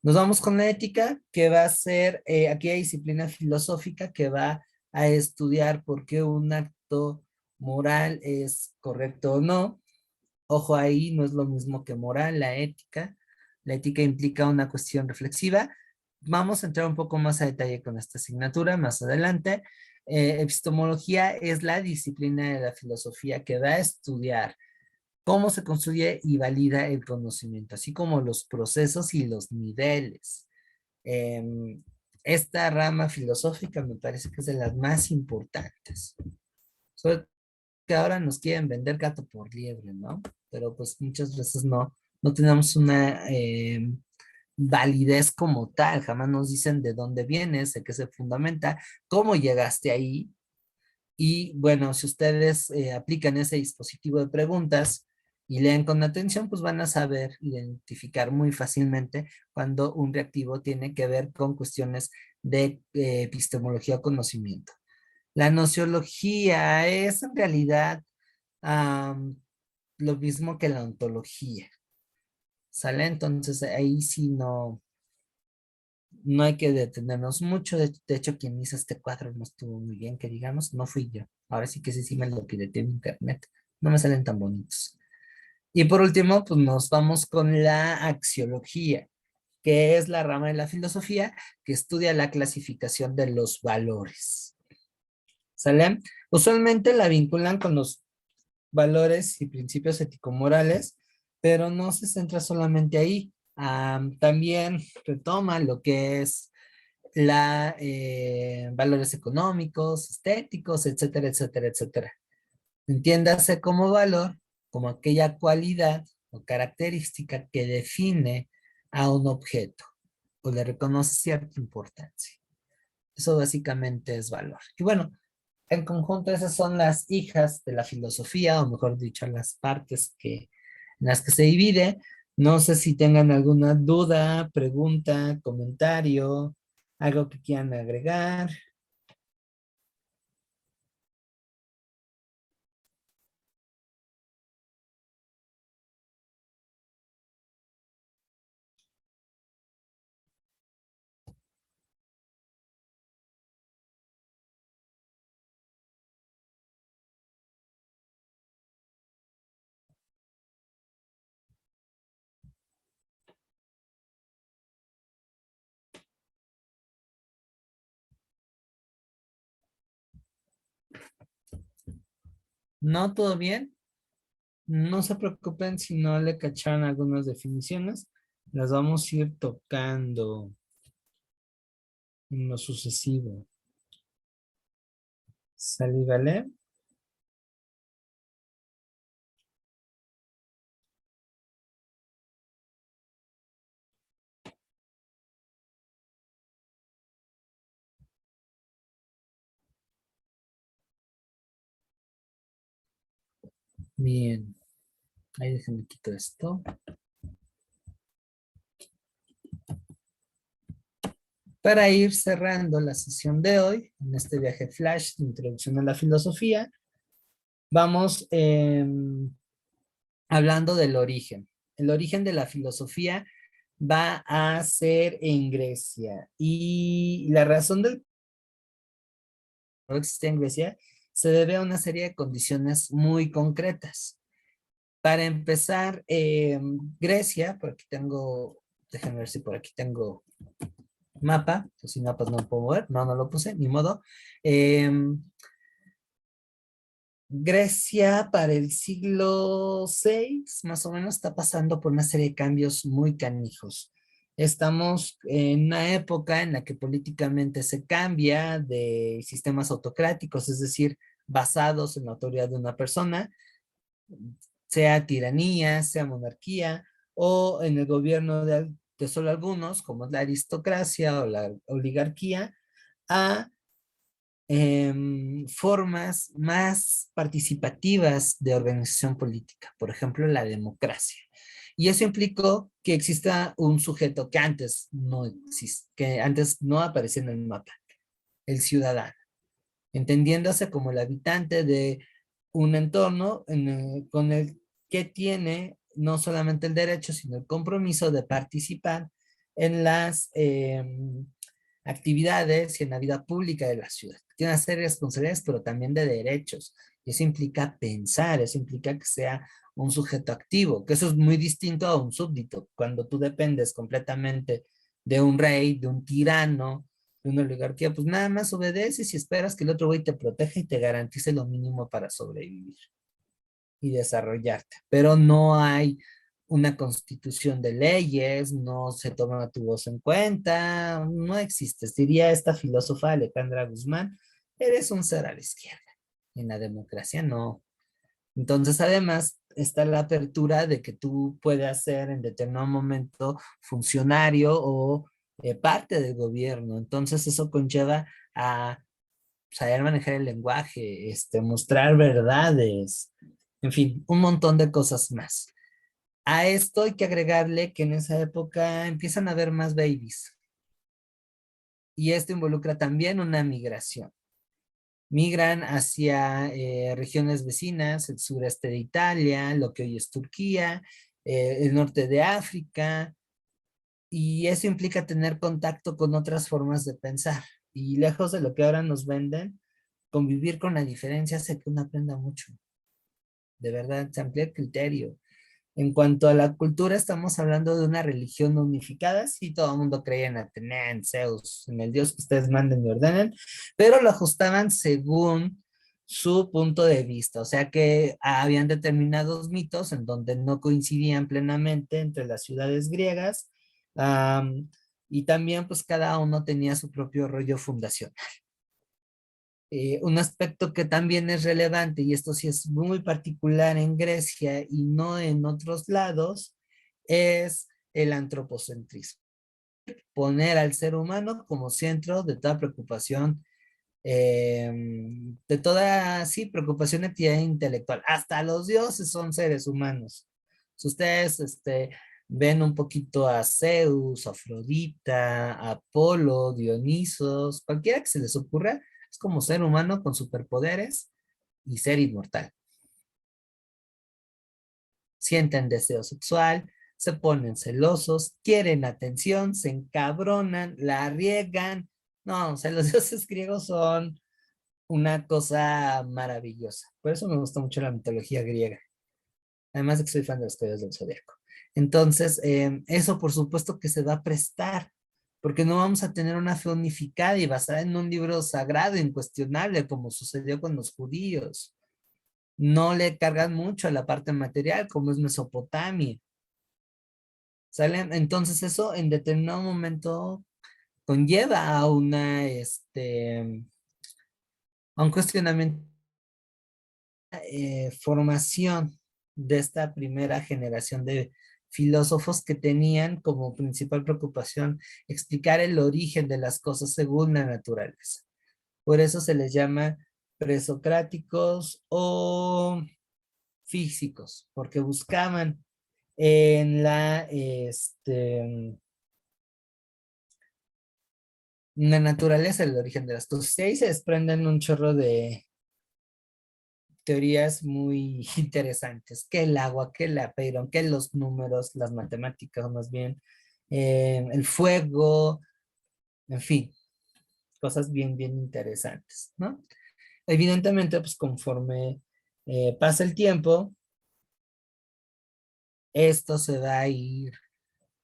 Nos vamos con la ética, que va a ser aquella disciplina filosófica que va a estudiar por qué un acto moral es correcto o no. Ojo ahí, no es lo mismo que moral, la ética. La ética implica una cuestión reflexiva. Vamos a entrar un poco más a detalle con esta asignatura más adelante. Epistemología es la disciplina de la filosofía que va a estudiar cómo se construye y valida el conocimiento, así como los procesos y los niveles. Esta rama filosófica me parece que es de las más importantes. Solo que ahora nos quieren vender gato por liebre, ¿no? Pero pues muchas veces no tenemos una validez como tal, jamás nos dicen de dónde vienes, de qué se fundamenta, cómo llegaste ahí. Y bueno, si ustedes aplican ese dispositivo de preguntas y leen con atención, pues van a saber identificar muy fácilmente cuando un reactivo tiene que ver con cuestiones de epistemología o conocimiento. La nociología es en realidad lo mismo que la ontología. ¿Sale? Entonces ahí sí no hay que detenernos mucho. De hecho, quien hizo este cuadro no estuvo muy bien, que digamos, no fui yo. Ahora sí que sí me lo pirateé en internet. No me salen tan bonitos. Y por último, pues nos vamos con la axiología, que es la rama de la filosofía que estudia la clasificación de los valores. ¿Sale? Usualmente la vinculan con los valores y principios ético-morales, pero no se centra solamente ahí. También retoma lo que es valores económicos, estéticos, etcétera, etcétera, etcétera. Entiéndase como valor, como aquella cualidad o característica que define a un objeto o le reconoce cierta importancia. Eso básicamente es valor. Y bueno, en conjunto esas son las hijas de la filosofía, o mejor dicho, las partes en las que se divide. No sé si tengan alguna duda, pregunta, comentario, algo que quieran agregar. ¿No? ¿Todo bien? No se preocupen si no le cacharon algunas definiciones. Las vamos a ir tocando en lo sucesivo. ¿Sale, vale? Bien. Ahí déjenme quitar esto. Para ir cerrando la sesión de hoy, en este viaje flash de introducción a la filosofía, vamos hablando del origen. El origen de la filosofía va a ser en Grecia. Y la razón del no existe en Grecia se debe a una serie de condiciones muy concretas. Para empezar, Grecia, por aquí tengo, déjenme ver si por aquí tengo mapa, pues sin mapas no lo puedo ver, no lo puse, ni modo. Grecia para el siglo VI, más o menos, está pasando por una serie de cambios muy canijos. Estamos en una época en la que políticamente se cambia de sistemas autocráticos, es decir, basados en la autoridad de una persona, sea tiranía, sea monarquía, o en el gobierno de solo algunos, como es la aristocracia o la oligarquía, a formas más participativas de organización política, por ejemplo, la democracia. Y eso implicó que exista un sujeto que antes no existe, que antes no aparecía en el mapa, el ciudadano, entendiéndose como el habitante de un entorno con el que tiene no solamente el derecho, sino el compromiso de participar en las actividades y en la vida pública de la ciudad. Tiene una serie de responsabilidades, pero también de derechos. Y eso implica pensar, eso implica que sea un sujeto activo, que eso es muy distinto a un súbdito. Cuando tú dependes completamente de un rey, de un tirano, de una oligarquía, pues nada más obedeces y esperas que el otro güey te proteja y te garantice lo mínimo para sobrevivir y desarrollarte. Pero no hay una constitución de leyes, no se toma tu voz en cuenta, no existes. Diría esta filósofa Alejandra Guzmán, eres un ser a la izquierda. En la democracia no. Entonces, además, está la apertura de que tú puedas ser en determinado momento funcionario o parte del gobierno. Entonces, eso conlleva a saber manejar el lenguaje, mostrar verdades, en fin, un montón de cosas más. A esto hay que agregarle que en esa época empiezan a haber más babies. Y esto involucra también una migración. Migran hacia regiones vecinas, el sureste de Italia, lo que hoy es Turquía, el norte de África, y eso implica tener contacto con otras formas de pensar. Y lejos de lo que ahora nos venden, convivir con la diferencia hace que uno aprenda mucho. De verdad, se amplía el criterio. En cuanto a la cultura, estamos hablando de una religión unificada. Sí, todo el mundo creía en Atenea, en Zeus, en el dios que ustedes manden y ordenen, pero lo ajustaban según su punto de vista. O sea que habían determinados mitos en donde no coincidían plenamente entre las ciudades griegas, y también pues cada uno tenía su propio rollo fundacional. Un aspecto que también es relevante, y esto sí es muy particular en Grecia y no en otros lados, es el antropocentrismo. Poner al ser humano como centro de toda preocupación, de toda, sí, preocupación, actividad intelectual. Hasta los dioses son seres humanos. Si ustedes ven un poquito a Zeus, Afrodita, Apolo, Dionisos, cualquiera que se les ocurra, es como ser humano con superpoderes y ser inmortal. Sienten deseo sexual, se ponen celosos, quieren atención, se encabronan, la riegan. No, o sea, los dioses griegos son una cosa maravillosa. Por eso me gusta mucho la mitología griega. Además de que soy fan de los Caballeros del Zodiaco. Entonces, eso por supuesto que se va a prestar, porque no vamos a tener una fe unificada y basada en un libro sagrado, incuestionable, como sucedió con los judíos. no le cargan mucho a la parte material, como es Mesopotamia. ¿Sale? Entonces eso en determinado momento conlleva a un cuestionamiento, formación de esta primera generación de filósofos que tenían como principal preocupación explicar el origen de las cosas según la naturaleza. Por eso se les llama presocráticos o físicos, porque buscaban en la naturaleza el origen de las cosas. Y ahí se desprenden un chorro de teorías muy interesantes, que el agua, que el apeiron, que los números, las matemáticas más bien, el fuego, en fin, cosas bien, bien interesantes, ¿no? Evidentemente, pues conforme pasa el tiempo, esto se va a ir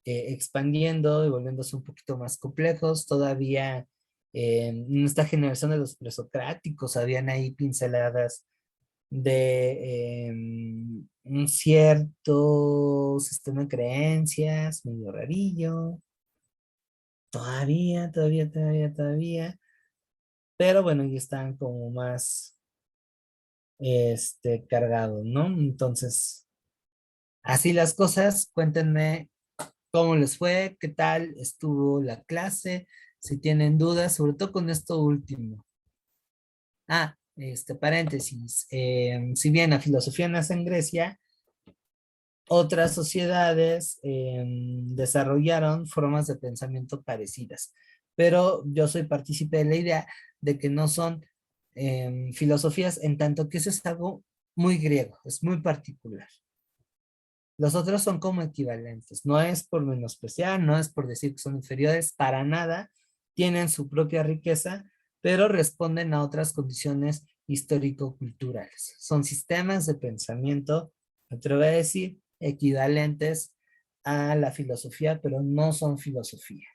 expandiendo y volviéndose un poquito más complejos. Todavía en esta generación de los presocráticos habían ahí pinceladas de un cierto sistema de creencias, medio rarillo, todavía, pero bueno, ya están como más cargados, ¿no? Entonces, así las cosas, cuéntenme cómo les fue, qué tal estuvo la clase, si tienen dudas, sobre todo con esto último. Paréntesis, si bien la filosofía nace en Grecia, otras sociedades desarrollaron formas de pensamiento parecidas, pero yo soy partícipe de la idea de que no son filosofías en tanto que eso es algo muy griego, es muy particular. Los otros son como equivalentes, no es por menospreciar, no es por decir que son inferiores, para nada, tienen su propia riqueza, pero responden a otras condiciones histórico-culturales. Son sistemas de pensamiento, me atrevo a decir, equivalentes a la filosofía, pero no son filosofía.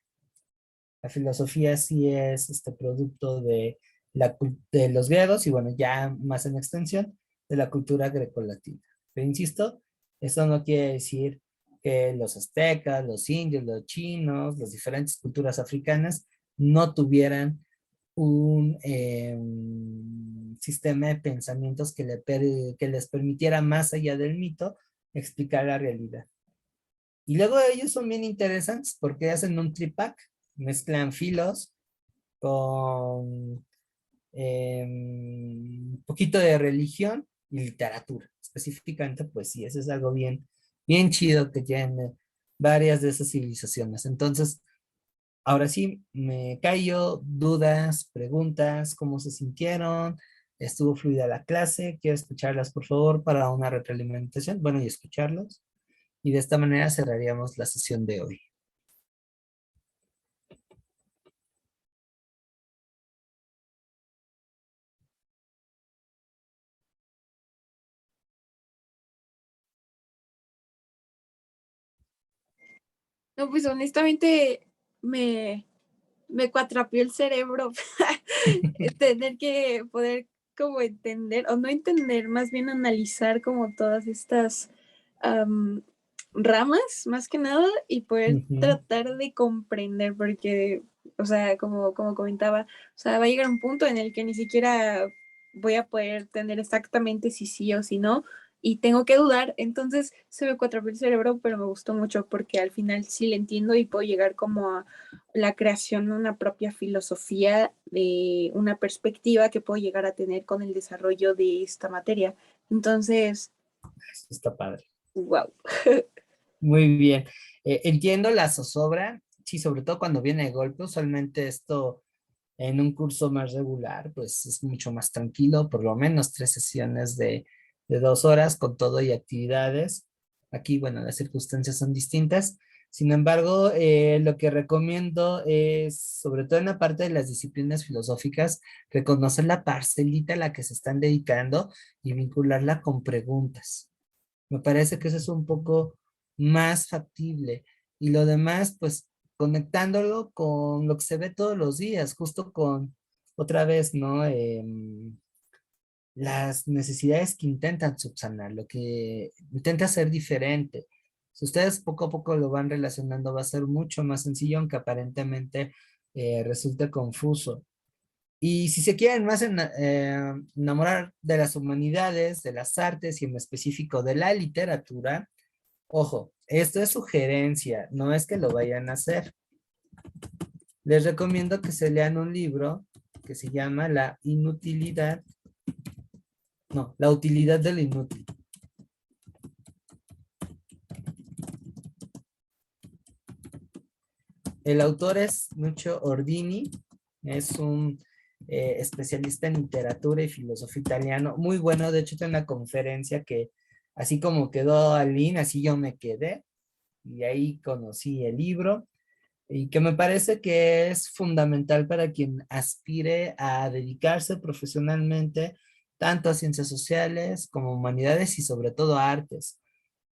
La filosofía sí es este producto de los griegos y bueno, ya más en extensión, de la cultura grecolatina. Pero insisto, eso no quiere decir que los aztecas, los indios, los chinos, las diferentes culturas africanas no tuvieran un sistema de pensamientos que les permitiera más allá del mito explicar la realidad. Y luego ellos son bien interesantes porque hacen un tripack, mezclan filos con un poquito de religión y literatura, específicamente poesía. Eso es algo bien, bien chido que tienen varias de esas civilizaciones. Entonces, ahora sí, me callo, dudas, preguntas, cómo se sintieron, estuvo fluida la clase, quiero escucharlas por favor para una retroalimentación, bueno, y escucharlos. Y de esta manera cerraríamos la sesión de hoy. No, pues honestamente me cuatrapió el cerebro tener que poder como entender, o no entender, más bien analizar como todas estas am, ramas, más que nada, y poder Ujú. tratar de comprender, porque, o sea, como comentaba, o sea, va a llegar un punto en el que ni siquiera voy a poder tener exactamente si sí o si no, y tengo que dudar, entonces se me cuatrapió el cerebro, pero me gustó mucho porque al final sí le entiendo y puedo llegar como a la creación de una propia filosofía, de una perspectiva que puedo llegar a tener con el desarrollo de esta materia. Entonces, Está padre. wow. Muy bien. Entiendo la zozobra, sí, sobre todo cuando viene de golpe. Usualmente esto en un curso más regular, pues es mucho más tranquilo, por lo menos 3 sesiones de 2 horas con todo y actividades. Aquí, bueno, las circunstancias son distintas. Sin embargo, lo que recomiendo es, sobre todo en la parte de las disciplinas filosóficas, reconocer la parcelita a la que se están dedicando y vincularla con preguntas. Me parece que eso es un poco más factible. Y lo demás, pues conectándolo con lo que se ve todos los días, justo con, otra vez, ¿no? las necesidades que intentan subsanar, lo que intenta ser diferente. Si ustedes poco a poco lo van relacionando, va a ser mucho más sencillo, aunque aparentemente resulte confuso. Y si se quieren más enamorar de las humanidades, de las artes y en específico de la literatura, ojo, esto es sugerencia, no es que lo vayan a hacer. Les recomiendo que se lean un libro que se llama La utilidad de lo inútil. El autor es Nuccio Ordini, es un especialista en literatura y filosofía italiano, muy bueno. De hecho tiene una conferencia que así como quedó Aline, así yo me quedé, y ahí conocí el libro, y que me parece que es fundamental para quien aspire a dedicarse profesionalmente tanto a ciencias sociales como humanidades y sobre todo a artes.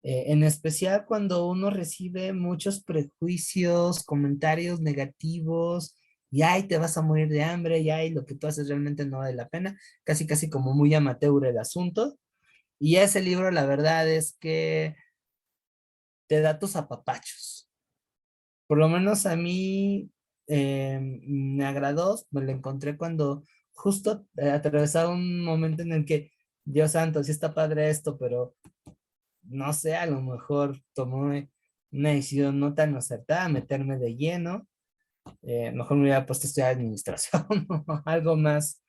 En especial cuando uno recibe muchos prejuicios, comentarios negativos, y ay, te vas a morir de hambre, y ay, lo que tú haces realmente no vale la pena, casi casi como muy amateur el asunto. Y ese libro, la verdad es que te da tus apapachos. Por lo menos a mí me agradó, me lo encontré cuando justo atravesaba un momento en el que, Dios santo, sí está padre esto, pero no sé, a lo mejor tomé una decisión no tan acertada, meterme de lleno. Mejor me hubiera puesto a estudiar administración o algo más,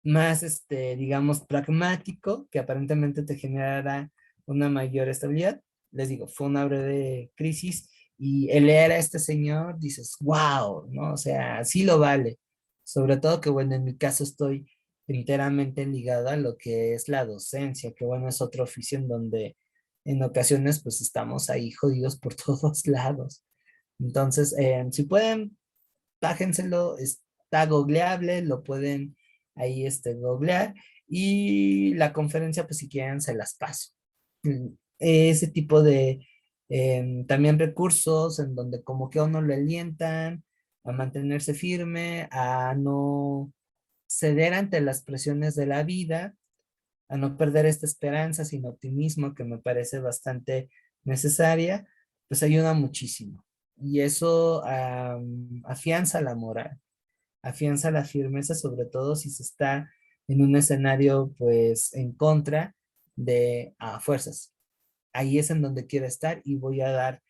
digamos, pragmático, que aparentemente te generara una mayor estabilidad. Les digo, fue una breve crisis y el leer a este señor, dices, wow, ¿no? O sea, sí lo vale. Sobre todo que, bueno, en mi caso estoy enteramente ligado a lo que es la docencia, que bueno, es otro oficio en donde en ocasiones pues estamos ahí jodidos por todos lados. Entonces, si pueden, bájenselo, está googleable, lo pueden ahí googlear, y la conferencia pues si quieren se las paso. Ese tipo de también recursos en donde como que a uno le alientan a mantenerse firme, a no ceder ante las presiones de la vida, a no perder esta esperanza, sino optimismo, que me parece bastante necesaria, pues ayuda muchísimo. Y eso afianza la moral, afianza la firmeza, sobre todo si se está en un escenario pues en contra de fuerzas. Ahí es en donde quiero estar y voy a dar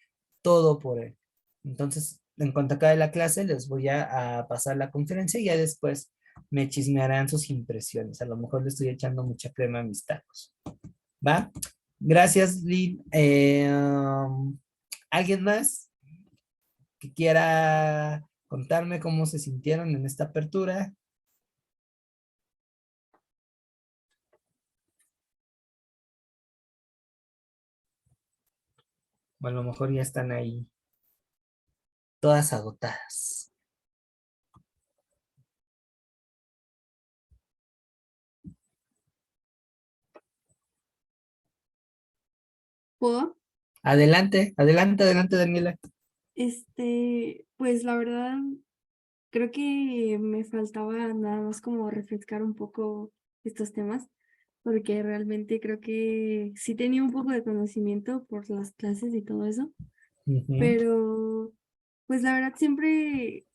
todo por él. Entonces, en cuanto acabe la clase, les voy a pasar la conferencia y ya después me chismearán sus impresiones. A lo mejor le estoy echando mucha crema a mis tacos. ¿Va? Gracias, Lynn. ¿Alguien más que quiera contarme cómo se sintieron en esta apertura? O a lo mejor ya están ahí todas agotadas. ¿Puedo? Adelante, adelante, adelante, Daniela. Pues la verdad, creo que me faltaba nada más como refrescar un poco estos temas, porque realmente creo que sí tenía un poco de conocimiento por las clases y todo eso, Ujú. pero pues la verdad siempre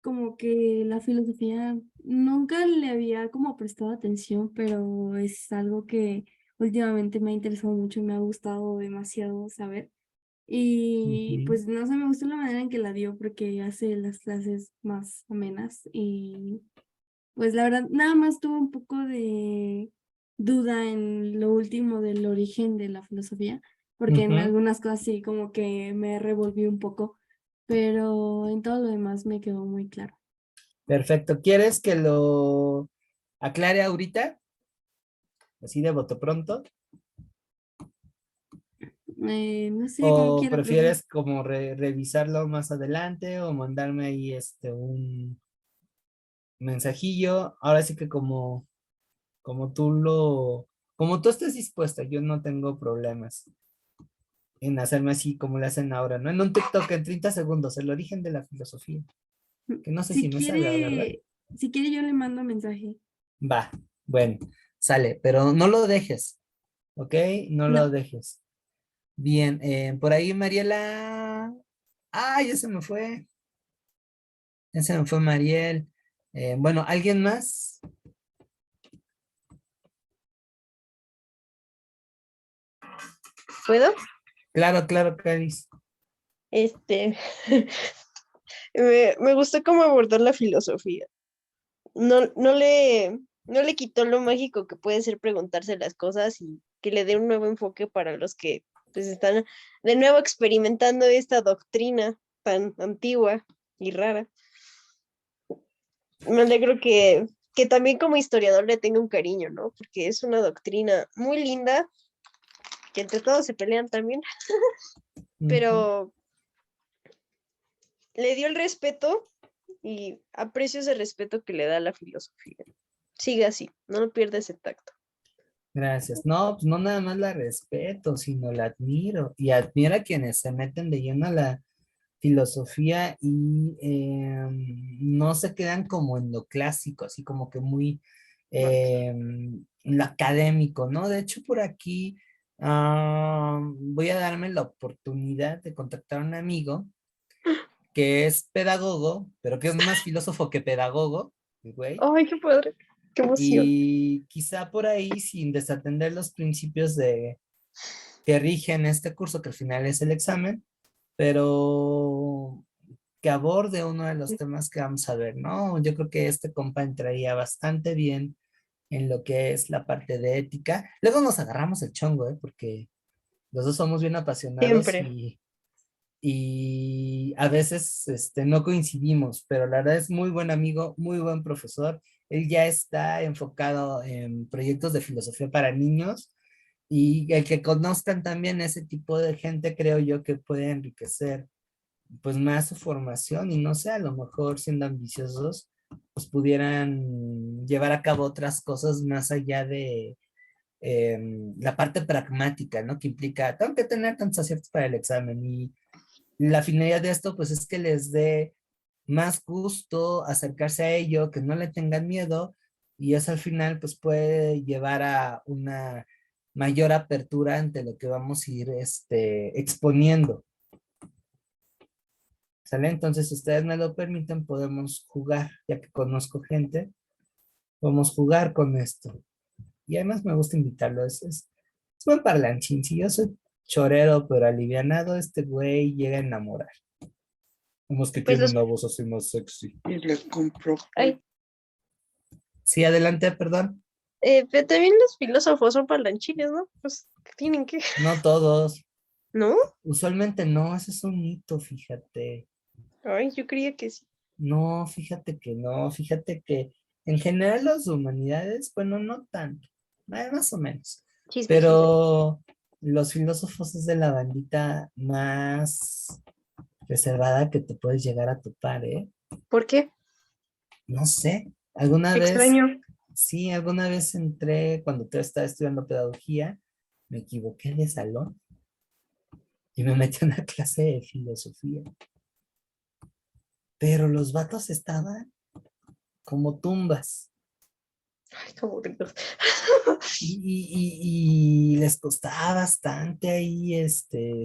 como que la filosofía nunca le había como prestado atención, pero es algo que últimamente me ha interesado mucho y me ha gustado demasiado saber. Y Ujú. pues no sé, me gustó la manera en que la dio porque hace las clases más amenas y pues la verdad nada más tuve un poco de duda en lo último del origen de la filosofía, porque en Ujú. algunas cosas sí como que me revolví un poco, pero en todo lo demás me quedó muy claro. Perfecto. ¿Quieres que lo aclare ahorita? Así de bote pronto. No sé, como ¿O quiera, profe. prefieres como revisarlo más adelante o mandarme ahí un mensajillo? Ahora sí que como como tú estés dispuesta, yo no tengo problemas en hacerme así como le hacen ahora, ¿no? En un TikTok en 30 segundos, el origen de la filosofía, que no sé Si si me salga, ¿verdad? quiere, si quiere yo le mando mensaje. Va, Bueno, sale, pero no lo dejes, ¿ok? No No. lo dejes. Bien, por ahí Mariela. Ah, ya se me fue. Ya se me fue Mariel. Bueno, ¿alguien más? ¿Puedo? Claro, claro, Caris. Este, me gustó cómo abordar la filosofía. No le quitó lo mágico que puede ser preguntarse las cosas y que le dé un nuevo enfoque para los que pues están de nuevo experimentando esta doctrina tan antigua y rara. Me alegro que también como historiador le tenga un cariño, ¿no? Porque es una doctrina muy linda, que entre todos se pelean también, Ujú. pero le dio el respeto y aprecio ese respeto que le da la filosofía. Sigue así, no pierda ese tacto. Gracias. No, pues no nada más la respeto, sino la admiro. Y admiro a quienes se meten de lleno a la filosofía y no se quedan como en lo clásico, así como que muy en lo académico, ¿no? De hecho, por aquí voy a darme la oportunidad de contactar a un amigo que es pedagogo, pero que es más filósofo que pedagogo, el güey. Ay, qué padre, qué emoción. Y quizá por ahí, sin desatender los principios que rigen este curso, que al final es el examen, pero que aborde uno de los temas que vamos a ver, ¿no? Yo creo que este compa entraría bastante bien en lo que es la parte de ética. Luego nos agarramos el chongo, ¿eh? Porque los dos somos bien apasionados Siempre. y a veces no coincidimos, pero la verdad es muy buen amigo, muy buen profesor. Él ya está enfocado en proyectos de filosofía para niños y el que conozcan también ese tipo de gente, creo yo que puede enriquecer pues más su formación y no sé, a lo mejor siendo ambiciosos, pues pudieran llevar a cabo otras cosas más allá de la parte pragmática, ¿no? Que implica, tengo que tener tantos aciertos para el examen y la finalidad de esto, pues es que les dé más gusto acercarse a ello, que no le tengan miedo y eso al final, pues puede llevar a una mayor apertura ante lo que vamos a ir exponiendo. ¿Sale? Entonces, si ustedes me lo permiten, podemos jugar, ya que conozco gente, podemos jugar con esto. Y además me gusta invitarlo, es buen parlanchín. Si yo soy chorero, pero alivianado, este güey llega a enamorar. Vemos que Pues tiene una voz así más sexy. Y le compro. ay, Sí, adelante, perdón. pero también los filósofos son parlanchines, ¿no? Pues tienen que, No todos. ¿no? Usualmente no, ese es un mito, fíjate. Ay, yo creía que sí. No, fíjate que no, fíjate que en general las humanidades, bueno, no tanto, más o menos. Chisme, chisme. Pero los filósofos es de la bandita más reservada que te puedes llegar a topar, ¿eh? ¿Por qué? No sé, alguna Qué vez, extraño. sí, alguna vez entré, cuando te estaba estudiando pedagogía, me equivoqué de salón y me metí a una clase de filosofía. Pero los vatos estaban como tumbas Ay, qué aburridos. y les costaba bastante ahí,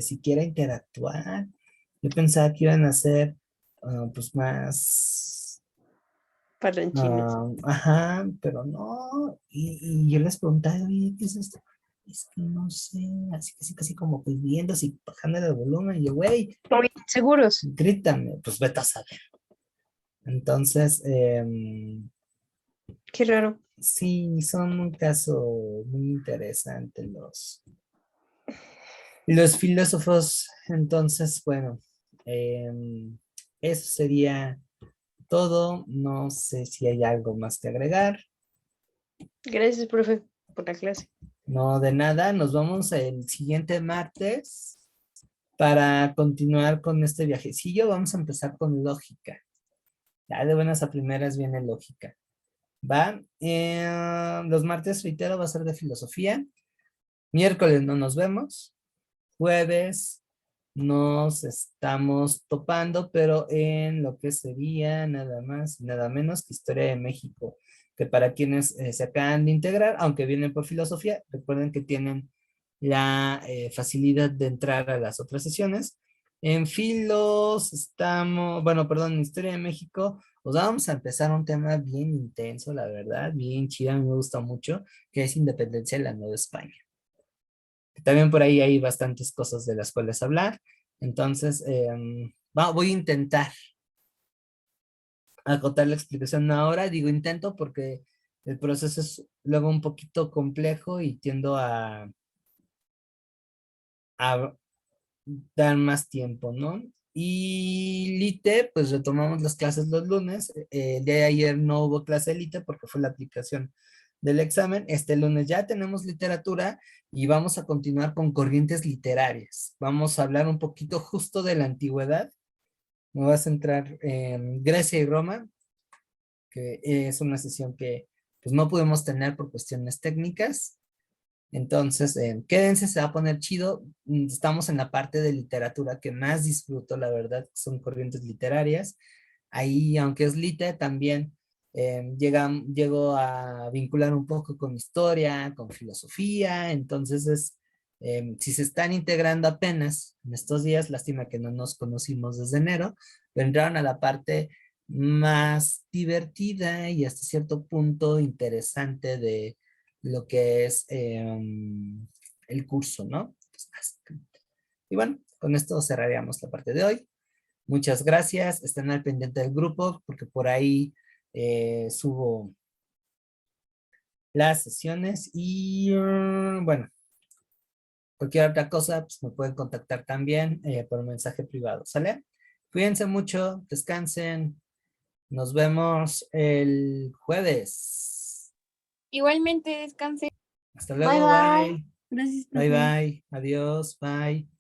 siquiera interactuar. Yo pensaba que iban a ser, pues, más, Parlanchines. ajá, pero no. Y yo les preguntaba, oye, ¿qué es esto? Es que no sé, así casi, casi como pidiendo, así bajando el volumen. Y yo, güey, Muy seguros. grítame, pues vete a saber. Entonces, Qué raro. sí, son un caso muy interesante los filósofos. Entonces, bueno, eso sería todo. No sé si hay algo más que agregar. Gracias, profe, por la clase. No, de nada. Nos vamos el siguiente martes para continuar con este viajecillo. Vamos a empezar con lógica. Ya de buenas a primeras viene lógica. ¿Va? Los martes, reitero, va a ser de filosofía. Miércoles no nos vemos. Jueves nos estamos topando, pero en lo que sería nada más, nada menos que Historia de México. que para quienes se acaban de integrar, aunque vienen por filosofía, recuerden que tienen la facilidad de entrar a las otras sesiones. En filos estamos, bueno, perdón, en Historia de México, pues vamos a empezar un tema bien intenso, la verdad, bien chido, a mí me gusta mucho, que es Independencia de la Nueva España. También por ahí hay bastantes cosas de las cuales hablar, entonces voy a intentar acotar la explicación ahora, digo intento porque el proceso es luego un poquito complejo y tiendo a dar más tiempo, ¿no? Y Lite, pues retomamos las clases los lunes. El día de ayer no hubo clase de Lite porque fue la aplicación del examen. Este lunes ya tenemos literatura y vamos a continuar con corrientes literarias. Vamos a hablar un poquito justo de la antigüedad. Me voy a centrar en Grecia y Roma, que es una sesión que pues no pudimos tener por cuestiones técnicas. Entonces, quédense, se va a poner chido. Estamos en la parte de literatura que más disfruto, la verdad, son corrientes literarias. Ahí, aunque es lite, también llego a vincular un poco con historia, con filosofía. Entonces, si se están integrando apenas en estos días, lástima que no nos conocimos desde enero, vendrán a la parte más divertida y hasta cierto punto interesante de lo que es el curso, ¿no? Y bueno, con esto cerraríamos la parte de hoy. Muchas gracias. Estén al pendiente del grupo porque por ahí subo las sesiones y bueno, cualquier otra cosa, pues me pueden contactar también por mensaje privado, ¿sale? Cuídense mucho, descansen. Nos vemos el jueves. Igualmente, descanse. Hasta Bye, luego, bye. bye. Gracias, Bye, profe. bye. Adiós, bye.